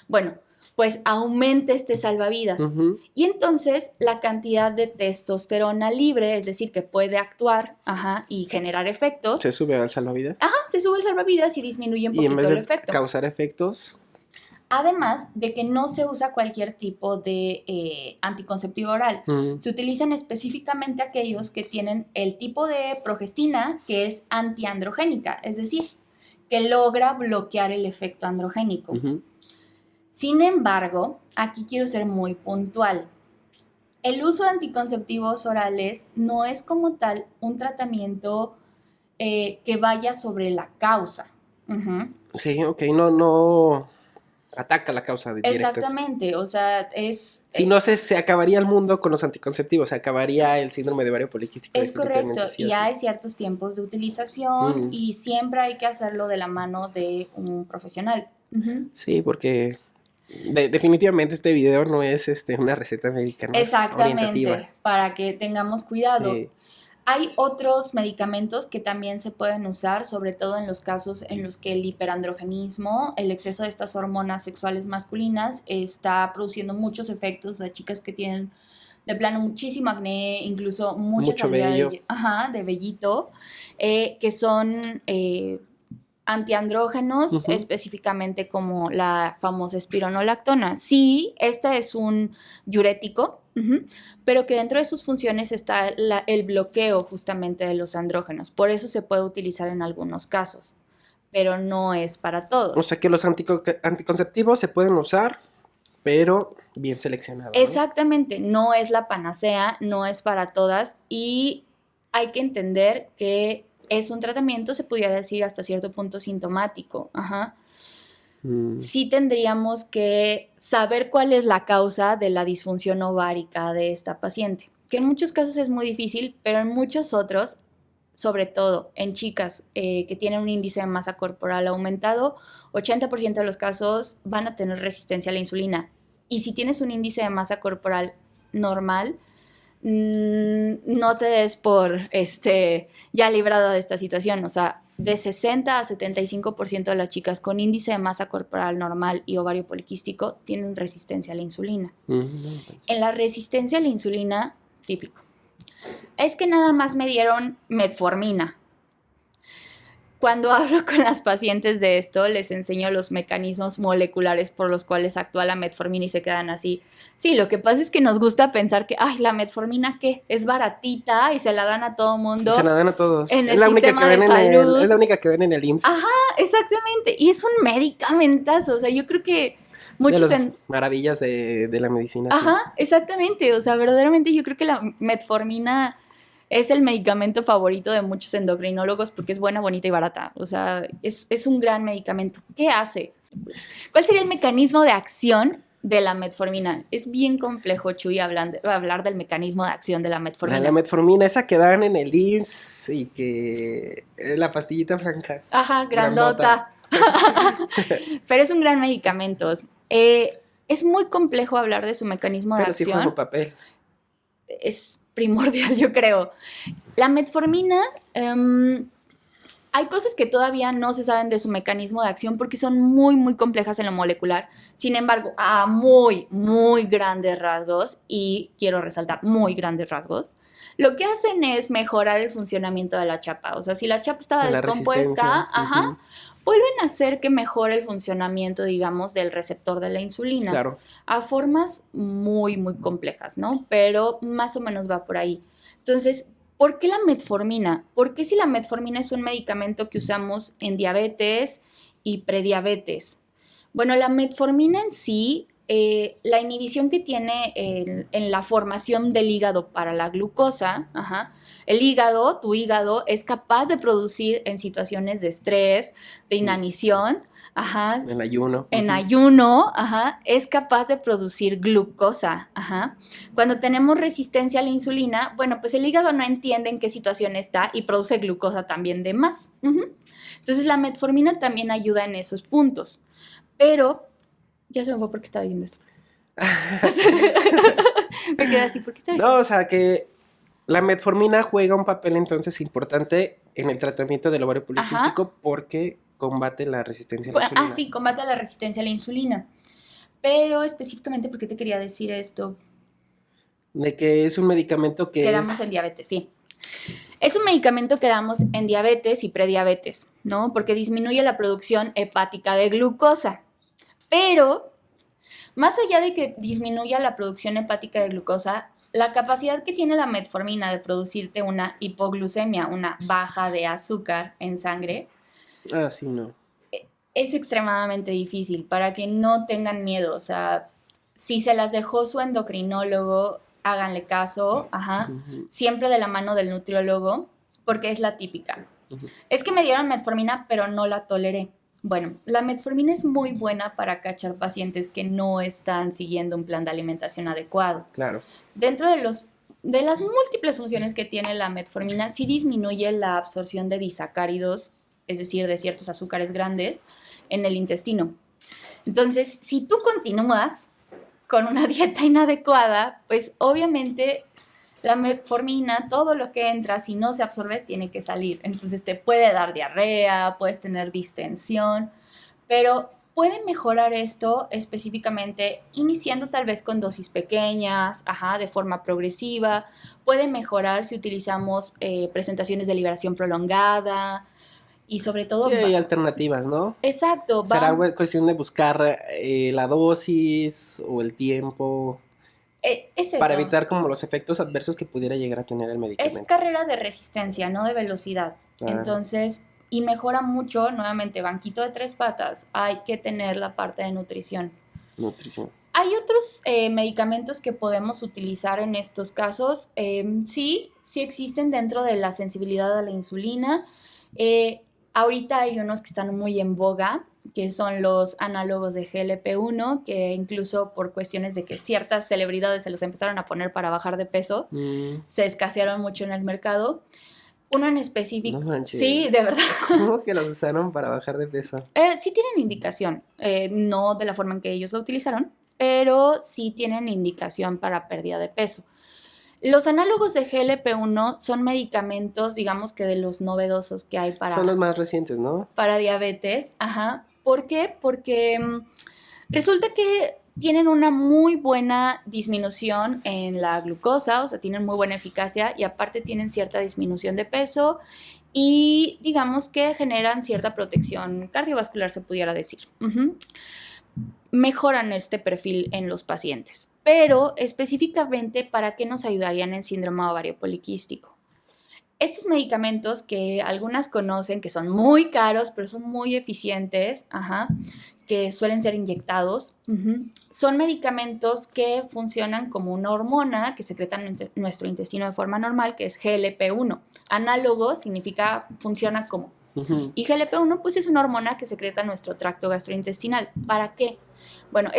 bueno, pues aumenta este salvavidas. Ujú. Y entonces la cantidad de testosterona libre, es decir, que puede actuar y generar efectos, Se sube al salvavidas. se sube el salvavidas y disminuye un Y en poquito vez el de efecto. causar efectos, Además de que no se usa cualquier tipo de anticonceptivo oral. Se utilizan específicamente aquellos que tienen el tipo de progestina que es antiandrogénica, es decir, que logra bloquear el efecto androgénico. Ujú. Sin embargo, aquí quiero ser muy puntual. El uso de anticonceptivos orales no es como tal un tratamiento que vaya sobre la causa. Ujú. Sí, ok, no ataca la causa directa. Exactamente, o sea, es... Si no se acabaría el mundo con los anticonceptivos, se acabaría el síndrome de ovario poliquístico. Es correcto, definitivamente, sí o y sí. hay ciertos tiempos de utilización Mm. y siempre hay que hacerlo de la mano de un profesional. Ujú. Sí, porque definitivamente este video no es una receta médica, no es orientativa. Exactamente, para que tengamos cuidado. Sí. Hay otros medicamentos que también se pueden usar, sobre todo en los casos en los que el hiperandrogenismo, el exceso de estas hormonas sexuales masculinas, está produciendo muchos efectos de chicas que tienen de plano muchísimo acné, incluso mucha Mucho salida vello. de vellito, que son antiandrógenos, Ujú. específicamente como la famosa espironolactona. Sí, este es un diurético, pero que dentro de sus funciones está el bloqueo justamente de los andrógenos. Por eso se puede utilizar en algunos casos, pero no es para todos. O sea que los anticonceptivos se pueden usar, pero bien seleccionados, ¿no? Exactamente, no es la panacea, no es para todas y hay que entender que es un tratamiento, se pudiera decir, hasta cierto punto sintomático. Ajá. Mm. Sí tendríamos que saber cuál es la causa de la disfunción ovárica de esta paciente, que en muchos casos es muy difícil, pero en muchos otros, sobre todo en chicas que tienen un índice de masa corporal aumentado, 80% de los casos van a tener resistencia a la insulina. Y si tienes un índice de masa corporal normal, no te des por ya librado de esta situación. O sea, de 60 a 75% de las chicas con índice de masa corporal normal y ovario poliquístico tienen resistencia a la insulina. No, pues. En la resistencia a la insulina, típico, es que nada más me dieron metformina. Cuando hablo con las pacientes de esto, les enseño los mecanismos moleculares por los cuales actúa la metformina y se quedan así. Sí, lo que pasa es que nos gusta pensar que, ay, la metformina, ¿qué? Es baratita y se la dan a todo mundo. Se la dan a todos. En Es el la única sistema que de ven salud. es la única que ven en el IMSS. Ajá, exactamente. Y es un medicamentazo. O sea, yo creo que De muchos las maravillas de la medicina. Sí. Ajá, exactamente. O sea, verdaderamente yo creo que la metformina es el medicamento favorito de muchos endocrinólogos porque es buena, bonita y barata. O sea, es un gran medicamento. ¿Qué hace? ¿Cuál sería el mecanismo de acción de la metformina? Es bien complejo, Chuy, hablar del mecanismo de acción de la metformina. La metformina, esa que dan en el IMSS y que es la pastillita blanca. Ajá, grandota. Pero es un gran medicamento. Es muy complejo hablar de su mecanismo de Pero sí acción. juega un papel. Es primordial, yo creo. La metformina, hay cosas que todavía no se saben de su mecanismo de acción porque son muy, muy complejas en lo molecular. Sin embargo, a muy, muy grandes rasgos, y quiero resaltar muy grandes rasgos, lo que hacen es mejorar el funcionamiento de la chapa. O sea, si la chapa estaba La descompuesta, resistencia. vuelven a hacer que mejore el funcionamiento, digamos, del receptor de la insulina. Claro. A formas muy, muy complejas, ¿no? Pero más o menos va por ahí. Entonces, ¿por qué la metformina? ¿Por qué si la metformina es un medicamento que usamos en diabetes y prediabetes? Bueno, la metformina en sí, la inhibición que tiene en la formación del hígado para la glucosa, el hígado, tu hígado, es capaz de producir en situaciones de estrés, de inanición, En ayuno. en ayuno, es capaz de producir glucosa. Cuando tenemos resistencia a la insulina, bueno, pues el hígado no entiende en qué situación está y produce glucosa también de más. Entonces la metformina también ayuda en esos puntos. Pero, ya se me fue porque estaba diciendo eso. Me quedé así porque estaba No, o sea que la metformina juega un papel entonces importante en el tratamiento del ovario poliquístico porque combate la resistencia a la insulina. Sí, combate la resistencia a la insulina. Pero específicamente, ¿por qué te quería decir esto? De que es un medicamento que Quedamos en diabetes, sí. Es un medicamento que damos en diabetes y prediabetes, ¿no? Porque disminuye la producción hepática de glucosa. Pero, más allá de que disminuya la producción hepática de glucosa, la capacidad que tiene la metformina de producirte una hipoglucemia, una baja de azúcar en sangre, sí, no. Es extremadamente difícil para que no tengan miedo. O sea, si se las dejó su endocrinólogo, háganle caso, ajá, Ujú, siempre de la mano del nutriólogo, porque es la típica. ujú. Es que me dieron metformina, pero no la toleré. Bueno, la metformina es muy buena para cachar pacientes que no están siguiendo un plan de alimentación adecuado. Claro. Dentro de las múltiples funciones que tiene la metformina, sí disminuye la absorción de disacáridos, es decir, de ciertos azúcares grandes, en el intestino. Entonces, si tú continúas con una dieta inadecuada, pues obviamente la metformina, todo lo que entra, si no se absorbe, tiene que salir. Entonces te puede dar diarrea, puedes tener distensión, pero puede mejorar esto específicamente iniciando tal vez con dosis pequeñas, ajá, de forma progresiva. Puede mejorar si utilizamos presentaciones de liberación prolongada y sobre Sí, todo, hay alternativas, ¿no? exacto, Será cuestión de buscar la dosis o el tiempo es para eso. evitar como los efectos adversos que pudiera llegar a tener el Es medicamento. carrera de resistencia, no de velocidad. Ah, Entonces, y mejora mucho, nuevamente, banquito de 3 patas, hay que tener la parte de nutrición. nutrición. Hay otros medicamentos que podemos utilizar en estos casos. Sí existen dentro de la sensibilidad a la insulina. Eh, Ahorita hay unos que están muy en boga, que son los análogos de GLP-1, que incluso por cuestiones de que ciertas celebridades se los empezaron a poner para bajar de peso, Mm, se escasearon mucho en el mercado. Uno en no específico, manches. sí, de verdad, ¿Cómo que los usaron para bajar de peso? sí tienen indicación, no de la forma en que ellos lo utilizaron, pero sí tienen indicación para pérdida de peso. Los análogos de GLP-1 son medicamentos, digamos que de los novedosos que hay Son los más recientes, ¿no? para diabetes. Ajá. ¿Por qué? Porque resulta que tienen una muy buena disminución en la glucosa, o sea, tienen muy buena eficacia y aparte tienen cierta disminución de peso y digamos que generan cierta protección cardiovascular, se pudiera decir. Ujú. Mejoran este perfil en los pacientes. Pero específicamente, ¿para qué nos ayudarían en síndrome ovario poliquístico? Estos medicamentos que algunas conocen, que son muy caros, pero son muy eficientes, ajá, que suelen ser inyectados, son medicamentos que funcionan como una hormona que secretan en nuestro intestino de forma normal, que es GLP-1. Análogo significa funciona como. Ujú. Y GLP-1 pues es una hormona que secreta nuestro tracto gastrointestinal. ¿Para qué? Bueno,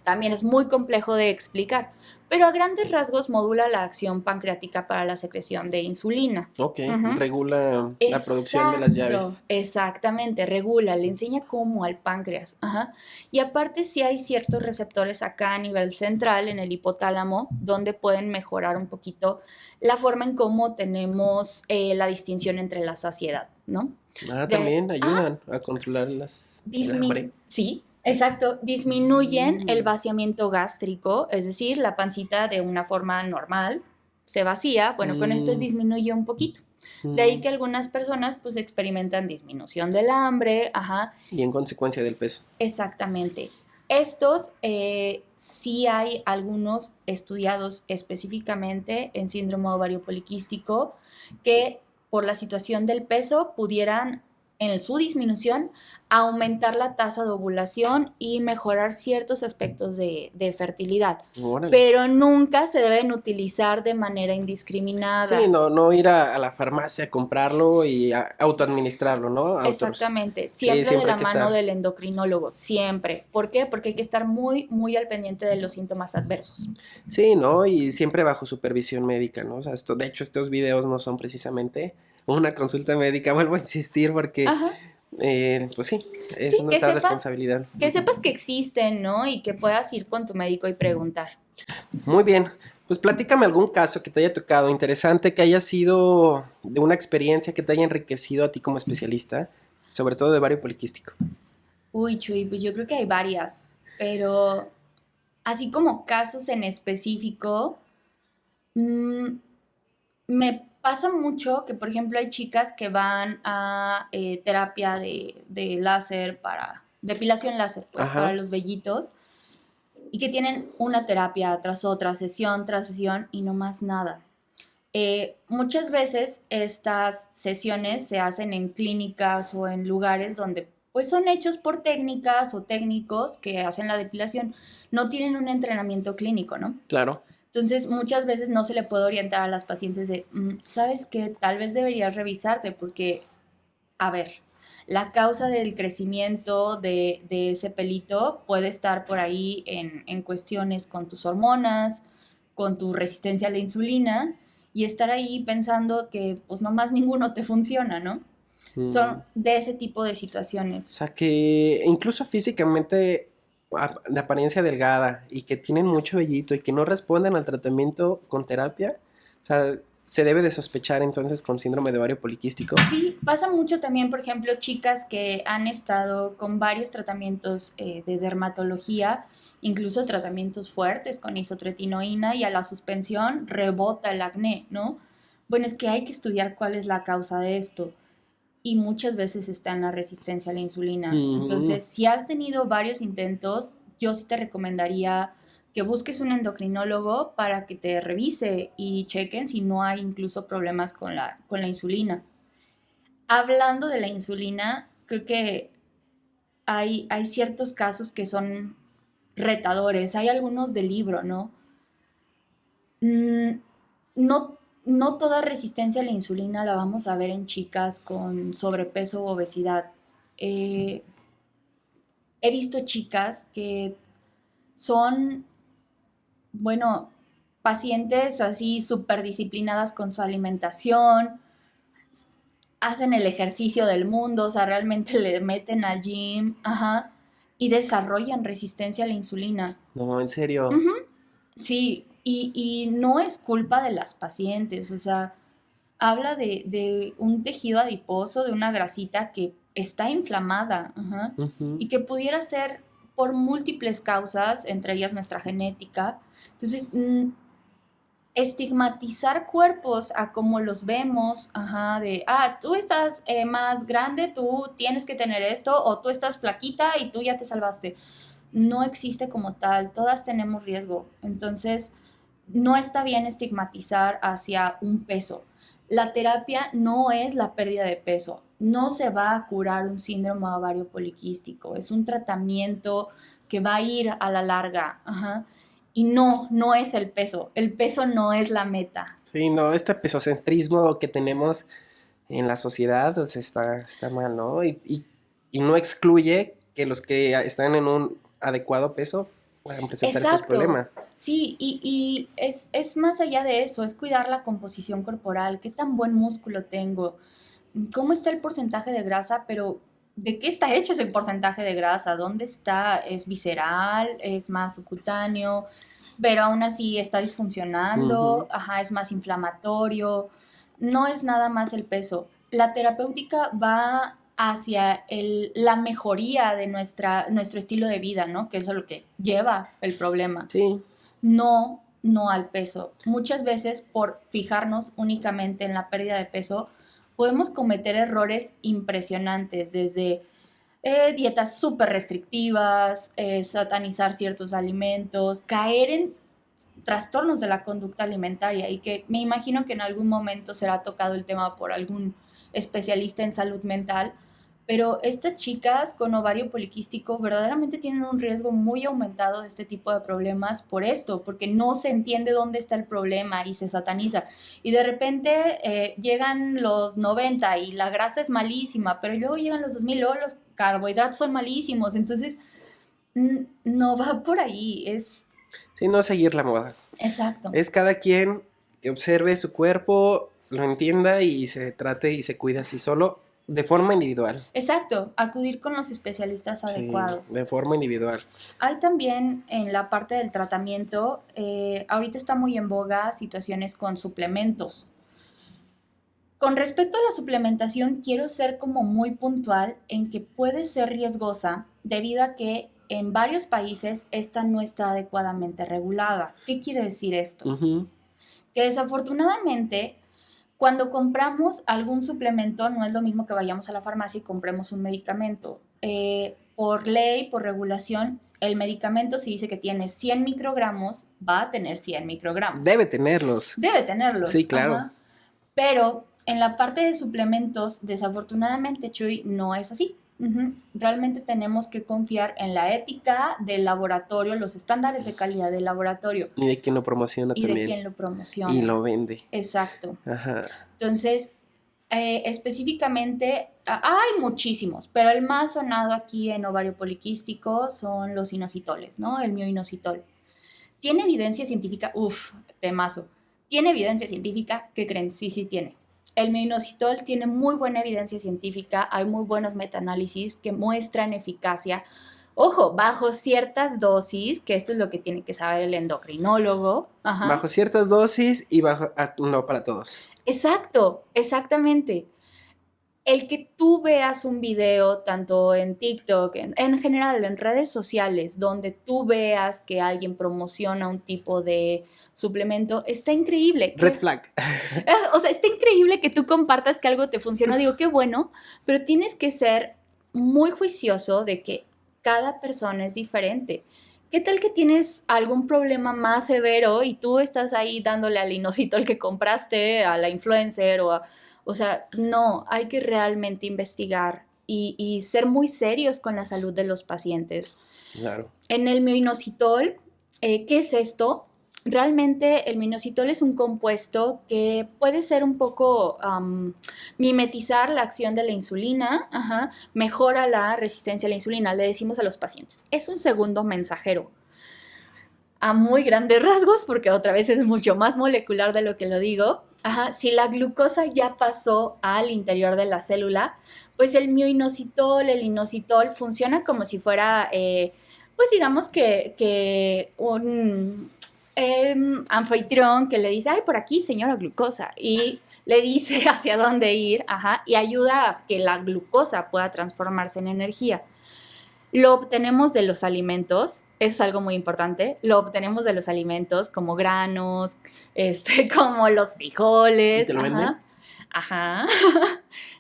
también es muy complejo de explicar, pero a grandes rasgos modula la acción pancreática para la secreción de insulina. Ok, Ujú. regula la producción de las Exacto, llaves. exactamente, regula, le enseña cómo al páncreas. Ajá. Y aparte sí hay ciertos receptores acá a nivel central, en el hipotálamo, donde pueden mejorar un poquito la forma en cómo tenemos la distinción entre la saciedad, ¿no? Ah, también Ah, ayudan a controlar el hambre. sí, exacto, disminuyen el Mm. vaciamiento gástrico, es decir, la pancita de una forma normal se vacía, bueno, con esto Mm, disminuye un poquito. De ahí mm. que algunas personas pues experimentan disminución del hambre, ajá, Y en consecuencia del peso. exactamente. Estos sí hay algunos estudiados específicamente en síndrome ovario poliquístico que por la situación del peso pudieran en su disminución aumentar la tasa de ovulación y mejorar ciertos aspectos de fertilidad, Órale. pero nunca se deben utilizar de manera Sí, indiscriminada. no ir a la farmacia a comprarlo y autoadministrarlo, ¿no? Exactamente, Sí, siempre de siempre hay la que mano estar. del endocrinólogo, siempre. ¿Por qué? Porque hay que estar muy, muy al pendiente de los síntomas adversos. Sí, ¿no? Y siempre bajo supervisión médica, ¿no? O sea, de hecho, estos videos no son precisamente una consulta médica, vuelvo a insistir, porque, Ajá, pues sí, es sí, nuestra responsabilidad. que sepas que existen, ¿no? Y que puedas ir con tu médico y preguntar. Muy bien, pues platícame algún caso que te haya tocado interesante, que haya sido de una experiencia que te haya enriquecido a ti como especialista, sobre todo de ovario poliquístico. Uy, Chuy, pues yo creo que hay varias, pero así como casos en específico, mm, me pasa mucho que, por ejemplo, hay chicas que van a terapia de láser para, depilación láser, pues para Ajá. los vellitos, y que tienen una terapia tras sesión y no más nada. Muchas veces estas sesiones se hacen en clínicas o en lugares donde pues son hechos por técnicas o técnicos que hacen la depilación, no tienen un entrenamiento clínico, ¿no? Claro. Entonces, muchas veces no se le puede orientar a las pacientes de, ¿sabes qué? Tal vez deberías revisarte porque, a ver, la causa del crecimiento de ese pelito puede estar por ahí en cuestiones con tus hormonas, con tu resistencia a la insulina y estar ahí pensando que pues nomás ninguno te funciona, ¿no? Son de ese tipo de situaciones. O sea, que incluso físicamente de apariencia delgada y que tienen mucho vellito y que no responden al tratamiento con terapia, o sea, se debe de sospechar entonces con síndrome de ovario poliquístico. Sí, pasa mucho también, por ejemplo, chicas que han estado con varios tratamientos de dermatología, incluso tratamientos fuertes con isotretinoína y a la suspensión rebota el acné, ¿no? Bueno, es que hay que estudiar cuál es la causa de esto y muchas veces está en la resistencia a la insulina. Entonces, si has tenido varios intentos, yo sí te recomendaría que busques un endocrinólogo para que te revise y chequen si no hay incluso problemas con la insulina. Hablando de la insulina, creo que hay ciertos casos que son retadores. Hay algunos del libro, ¿no? No, no toda resistencia a la insulina la vamos a ver en chicas con sobrepeso u obesidad. He visto chicas que son, bueno, pacientes así súper disciplinadas con su alimentación, hacen el ejercicio del mundo, o sea, realmente le meten al gym, ajá, y desarrollan resistencia a la insulina. No, en serio. Sí, y no es culpa de las pacientes, o sea, habla de un tejido adiposo, de una grasita que está inflamada, ajá, y que pudiera ser por múltiples causas, entre ellas nuestra genética. Entonces, estigmatizar cuerpos a como los vemos, ajá, de, tú estás más grande, tú tienes que tener esto, o tú estás flaquita y tú ya te salvaste. No existe como tal, todas tenemos riesgo. Entonces, no está bien estigmatizar hacia un peso. La terapia no es la pérdida de peso, no se va a curar un síndrome ovario poliquístico, es un tratamiento que va a ir a la larga, ajá. Y no es el peso no es la meta. Sí, no, este pesocentrismo que tenemos en la sociedad, o sea, está mal, ¿no? Y no excluye que los que están en un adecuado peso puedan presentar estos problemas. Sí, y es más allá de eso, es cuidar la composición corporal, qué tan buen músculo tengo, cómo está el porcentaje de grasa, pero ¿de qué está hecho ese porcentaje de grasa? ¿Dónde está? ¿Es visceral? ¿Es más subcutáneo? Pero aún así está disfuncionando, ajá, es más inflamatorio. No es nada más el peso. La terapéutica va hacia la mejoría de nuestro estilo de vida, ¿no? Que eso es lo que lleva el problema. Sí. No al peso. Muchas veces por fijarnos únicamente en la pérdida de peso, podemos cometer errores impresionantes, desde dietas súper restrictivas, satanizar ciertos alimentos, caer en trastornos de la conducta alimentaria, y que me imagino que en algún momento será tocado el tema por algún especialista en salud mental, pero estas chicas con ovario poliquístico verdaderamente tienen un riesgo muy aumentado de este tipo de problemas por esto, porque no se entiende dónde está el problema y se sataniza. Y de repente llegan los 90 y la grasa es malísima, pero luego llegan los 2000, luego los carbohidratos son malísimos. Entonces, no va por ahí, es... Sí, no seguir la moda. Exacto. Es cada quien que observe su cuerpo, lo entienda y se trate y se cuida así solo. De forma individual. Exacto, acudir con los especialistas adecuados. Sí, de forma individual. Hay también en la parte del tratamiento, ahorita está muy en boga situaciones con suplementos. Con respecto a la suplementación, quiero ser como muy puntual en que puede ser riesgosa debido a que en varios países esta no está adecuadamente regulada. ¿Qué quiere decir esto? Que desafortunadamente, cuando compramos algún suplemento, no es lo mismo que vayamos a la farmacia y compremos un medicamento. Por ley, por regulación, el medicamento, si dice que tiene 100 microgramos, va a tener 100 microgramos. Debe tenerlos. Sí, claro. Ajá. Pero en la parte de suplementos, desafortunadamente, Chuy, no es así. Realmente tenemos que confiar en la ética del laboratorio, los estándares de calidad del laboratorio. Y de quien lo promociona y también. de quien lo promociona. Y lo vende. Exacto. Ajá. Entonces, específicamente, hay muchísimos, pero el más sonado aquí en ovario poliquístico son los inositoles, ¿no? El mioinositol. ¿Tiene evidencia científica? Temazo. ¿Tiene evidencia científica? ¿Qué creen? Sí tiene. El mioinositol tiene muy buena evidencia científica, hay muy buenos metaanálisis que muestran eficacia. Ojo, bajo ciertas dosis, que esto es lo que tiene que saber el endocrinólogo. Ajá. Bajo ciertas dosis y no para todos. Exacto, exactamente. El que tú veas un video, tanto en TikTok, en general, en redes sociales, donde tú veas que alguien promociona un tipo de suplemento, está increíble. Red flag. O sea, está increíble que tú compartas que algo te funciona. Digo, qué bueno, pero tienes que ser muy juicioso de que cada persona es diferente. ¿Qué tal que tienes algún problema más severo y tú estás ahí dándole al inositol que compraste, a la influencer o sea, no, hay que realmente investigar y ser muy serios con la salud de los pacientes. Claro. En el mioinositol, ¿qué es esto? Realmente el mioinositol es un compuesto que puede ser un poco mimetizar la acción de la insulina, mejora la resistencia a la insulina, le decimos a los pacientes. Es un segundo mensajero. A muy grandes rasgos, porque otra vez es mucho más molecular de lo que lo digo. Si la glucosa ya pasó al interior de la célula, pues el mioinositol, el inositol funciona como si fuera, pues digamos que un anfitrión que le dice, ay, por aquí, señora glucosa, y le dice hacia dónde ir, y ayuda a que la glucosa pueda transformarse en energía. Lo obtenemos de los alimentos, eso es algo muy importante, lo obtenemos de los alimentos como granos, como los frijoles. ¿Y te lo venden?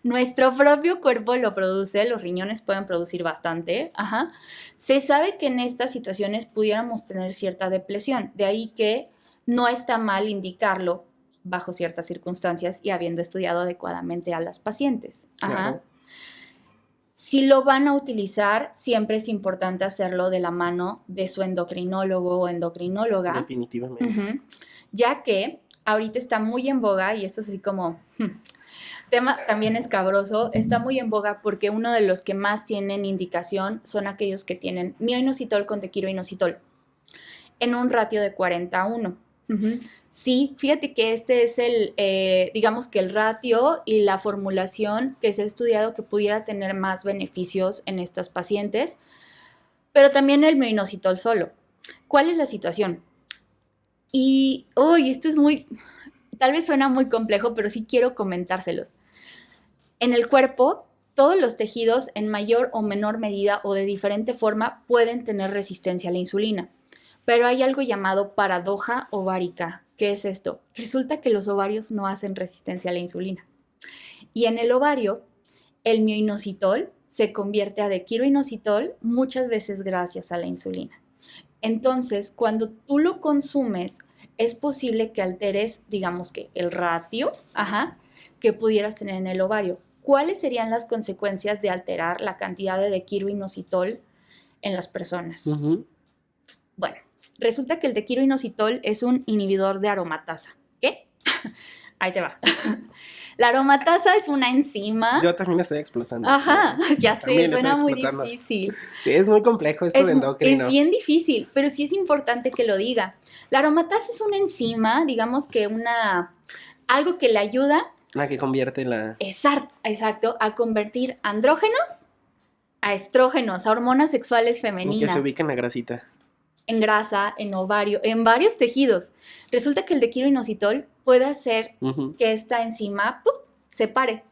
Nuestro propio cuerpo lo produce, los riñones pueden producir bastante. Se sabe que en estas situaciones pudiéramos tener cierta depresión, de ahí que no está mal indicarlo bajo ciertas circunstancias y habiendo estudiado adecuadamente a las pacientes. Claro. Si lo van a utilizar, siempre es importante hacerlo de la mano de su endocrinólogo o endocrinóloga. Definitivamente. Ya que ahorita está muy en boga, y esto es así como tema también escabroso, está muy en boga porque uno de los que más tienen indicación son aquellos que tienen mioinositol con tequiroinositol en un ratio de 40:1. Sí, fíjate que este es digamos que el ratio y la formulación que se ha estudiado que pudiera tener más beneficios en estas pacientes, pero también el mioinositol solo. ¿Cuál es la situación? Y, esto es tal vez suena muy complejo, pero sí quiero comentárselos. En el cuerpo, todos los tejidos en mayor o menor medida o de diferente forma pueden tener resistencia a la insulina. Pero hay algo llamado paradoja ovárica. ¿Qué es esto? Resulta que los ovarios no hacen resistencia a la insulina. Y en el ovario, el mioinositol se convierte a dequiroinositol muchas veces gracias a la insulina. Entonces, cuando tú lo consumes, es posible que alteres, digamos que el ratio que pudieras tener en el ovario. ¿Cuáles serían las consecuencias de alterar la cantidad de dequiroinositol en las personas? Bueno, resulta que el dequiroinositol es un inhibidor de aromatasa. ¿Qué? Ahí te va. La aromatasa es una enzima. Yo también estoy explotando. Ya sé, suena muy difícil. Sí, es muy complejo esto de endocrino. Es bien difícil, pero sí es importante que lo diga. La aromatasa es una enzima, digamos que algo que le ayuda. La que convierte la... Exacto, a convertir andrógenos a estrógenos, a hormonas sexuales femeninas. Y que se ubica en la grasita. En grasa, en ovario, en varios tejidos. Resulta que el dequiroinositol puede hacer que esta enzima se pare.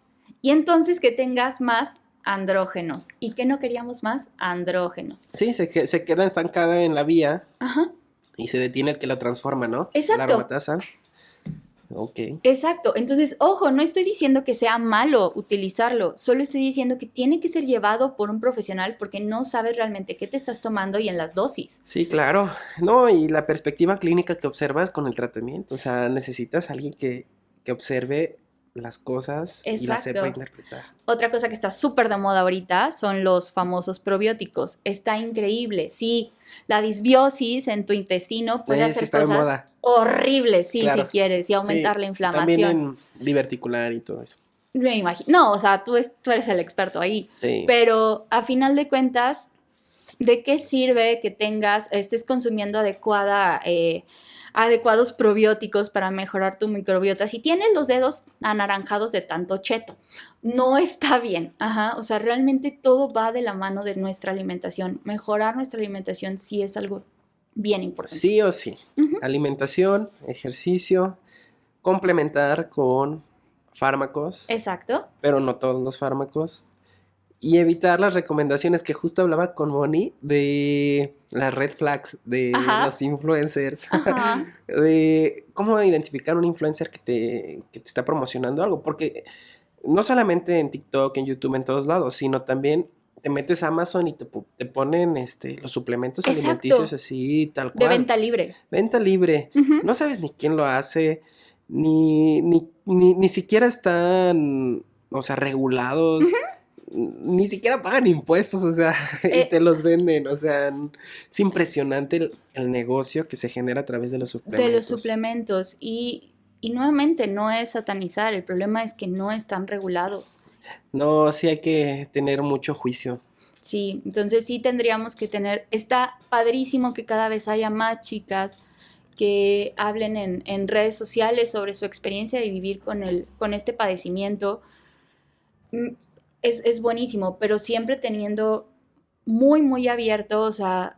Y entonces que tengas más andrógenos. ¿Y qué no queríamos más? Andrógenos. Sí, se queda estancada en la vía. Y se detiene el que la transforma, ¿no? Exacto. La aromatasa. Ok. Exacto. Entonces, ojo, no estoy diciendo que sea malo utilizarlo, solo estoy diciendo que tiene que ser llevado por un profesional porque no sabes realmente qué te estás tomando y en las dosis. Sí, claro. No, y la perspectiva clínica que observas con el tratamiento. O sea, necesitas a alguien que observe las cosas y las sepa Exacto. interpretar. Otra cosa que está súper de moda ahorita son los famosos probióticos. Está increíble. Sí, la disbiosis en tu intestino puede Sí hacer está de cosas moda, horribles, sí, si claro. quieres, y Sí, aumentar la también inflamación. en diverticular y todo eso. Me imagino. No, o sea, tú eres el experto ahí. Sí, Pero a final de cuentas, ¿de qué sirve que estés consumiendo adecuados probióticos para mejorar tu microbiota? Si tienes los dedos anaranjados de tanto cheto, no está bien. Ajá, o sea, realmente todo va de la mano de nuestra alimentación. Mejorar nuestra alimentación sí es algo bien importante. sí o sí. Ujú. Alimentación, ejercicio, complementar con fármacos, Exacto. pero no todos los fármacos. Y evitar las recomendaciones que justo hablaba con Moni de las red flags de Ajá. los influencers. Ajá. De cómo identificar un influencer que te está promocionando algo. Porque no solamente en TikTok, en YouTube, en todos lados, sino también te metes a Amazon y te ponen los suplementos alimenticios Exacto. así, tal De cual. venta libre. Venta libre. Ujú, No sabes ni quién lo hace, ni siquiera están, o sea, regulados, ujú. ni siquiera pagan impuestos, o sea, y Eh, te los venden, o sea, es impresionante el negocio que se genera a través de los de los suplementos. suplementos y nuevamente no es satanizar, el problema es que no están regulados. No, sí hay que tener mucho juicio. Sí, entonces sí tendríamos que está padrísimo que cada vez haya más chicas que hablen en redes sociales sobre su experiencia de vivir con este padecimiento. Mm, es buenísimo, pero siempre teniendo muy, muy abierto, o sea,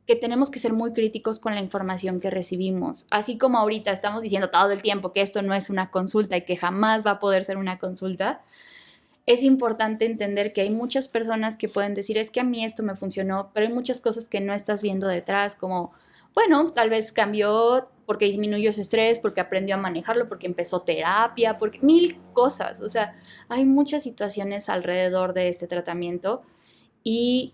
que tenemos que ser muy críticos con la información que recibimos. Así como ahorita estamos diciendo todo el tiempo que esto no es una consulta y que jamás va a poder ser una consulta, es importante entender que hay muchas personas que pueden decir, es que a mí esto me funcionó, pero hay muchas cosas que no estás viendo detrás, como, bueno, tal vez cambió porque disminuyó su estrés, porque aprendió a manejarlo, porque empezó terapia, porque mil cosas. O sea, hay muchas situaciones alrededor de este tratamiento y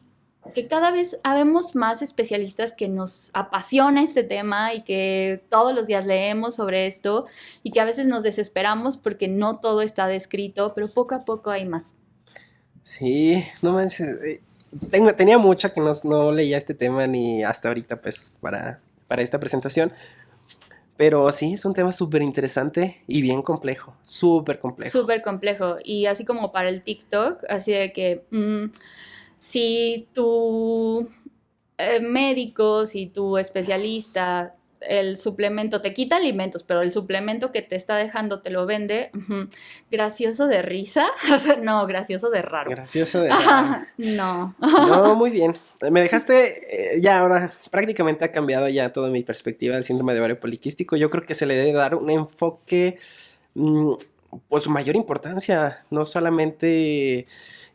que cada vez habemos más especialistas que nos apasiona este tema y que todos los días leemos sobre esto y que a veces nos desesperamos porque no todo está descrito, pero poco a poco hay más. Sí, no manches. Tenía mucho que no leía este tema ni hasta ahorita, pues, para esta presentación. Pero sí, es un tema súper interesante y bien complejo, súper complejo. Súper complejo. Y así como para el TikTok, así de que si tu médico, si tu especialista, el suplemento te quita alimentos, pero el suplemento que te está dejando te lo vende, gracioso de risa, o sea, no, gracioso de raro. Gracioso de raro. No. No, muy bien. Me dejaste, ya ahora prácticamente ha cambiado ya toda mi perspectiva del síndrome de ovario poliquístico. Yo creo que se le debe dar un enfoque, mm, pues mayor importancia, no solamente,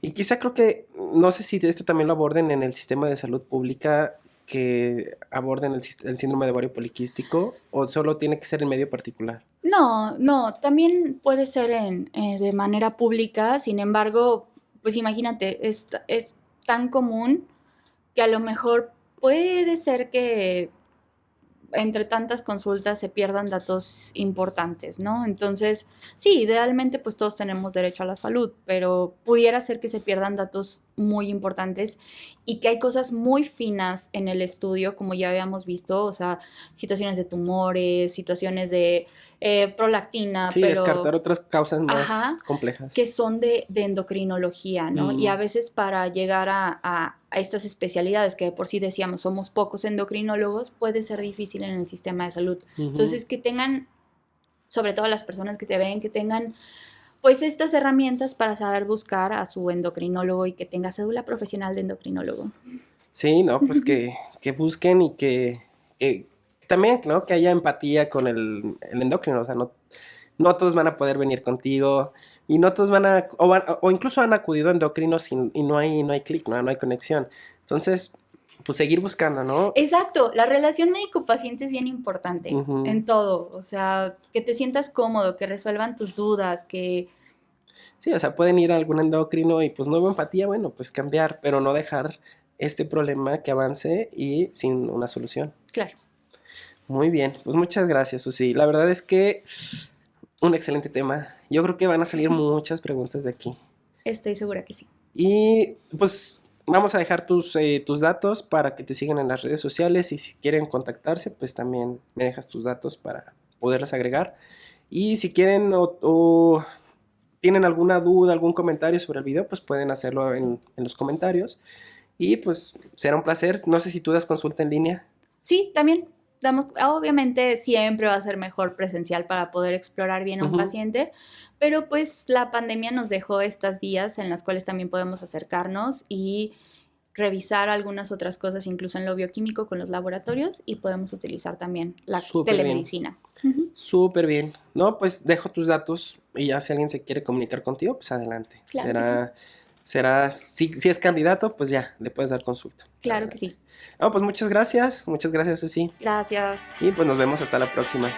y quizá creo que, no sé si de esto también lo aborden en el sistema de salud pública, que aborden el síndrome de ovario poliquístico, o solo tiene que ser en medio particular. No, no, también puede ser de manera pública, sin embargo, pues imagínate, es tan común que a lo mejor puede ser que entre tantas consultas se pierdan datos importantes, ¿no? Entonces, sí, idealmente pues todos tenemos derecho a la salud, pero pudiera ser que se pierdan datos muy importantes y que hay cosas muy finas en el estudio, como ya habíamos visto, o sea, situaciones de tumores, situaciones de prolactina, Sí, pero, descartar otras causas más ajá, complejas. que son de endocrinología, ¿no? Y a veces para llegar a estas especialidades, que de por sí decíamos somos pocos endocrinólogos, puede ser difícil en el sistema de salud. Ujú. Entonces, que tengan, sobre todo las personas que te ven, que tengan pues estas herramientas para saber buscar a su endocrinólogo y que tenga cédula profesional de endocrinólogo. Sí, no, pues que busquen y que también, ¿no? Que haya empatía con el endocrino, o sea, no todos van a poder venir contigo y no todos o incluso han acudido a endocrinos y no hay clic, no hay conexión. Entonces, pues seguir buscando, ¿no? Exacto, la relación médico-paciente es bien importante Ujú. en todo, o sea, que te sientas cómodo, que resuelvan tus dudas, que, Sí, o sea, pueden ir a algún endocrino y pues no hubo empatía, bueno, pues cambiar, pero no dejar este problema que avance y sin una solución. claro, Muy bien, pues muchas gracias, Susi. La verdad es que un excelente tema. Yo creo que van a salir muchas preguntas de aquí. Estoy segura que sí. Y pues vamos a dejar tus datos para que te sigan en las redes sociales y si quieren contactarse, pues también me dejas tus datos para poderlas agregar. Y si quieren o tienen alguna duda, algún comentario sobre el video, pues pueden hacerlo en los comentarios. Y pues será un placer. No sé si tú das consulta en línea. Sí, también obviamente siempre va a ser mejor presencial para poder explorar bien a un Ujú. paciente, pero pues la pandemia nos dejó estas vías en las cuales también podemos acercarnos y revisar algunas otras cosas, incluso en lo bioquímico con los laboratorios, y podemos utilizar también la Súper bien. telemedicina. Ujú. Súper bien. No, pues dejo tus datos y ya si alguien se quiere comunicar contigo, pues adelante. Claro Será, si es candidato, pues ya, le puedes dar consulta. Claro que sí. No, pues muchas gracias, Susi. Gracias. Y pues nos vemos hasta la próxima.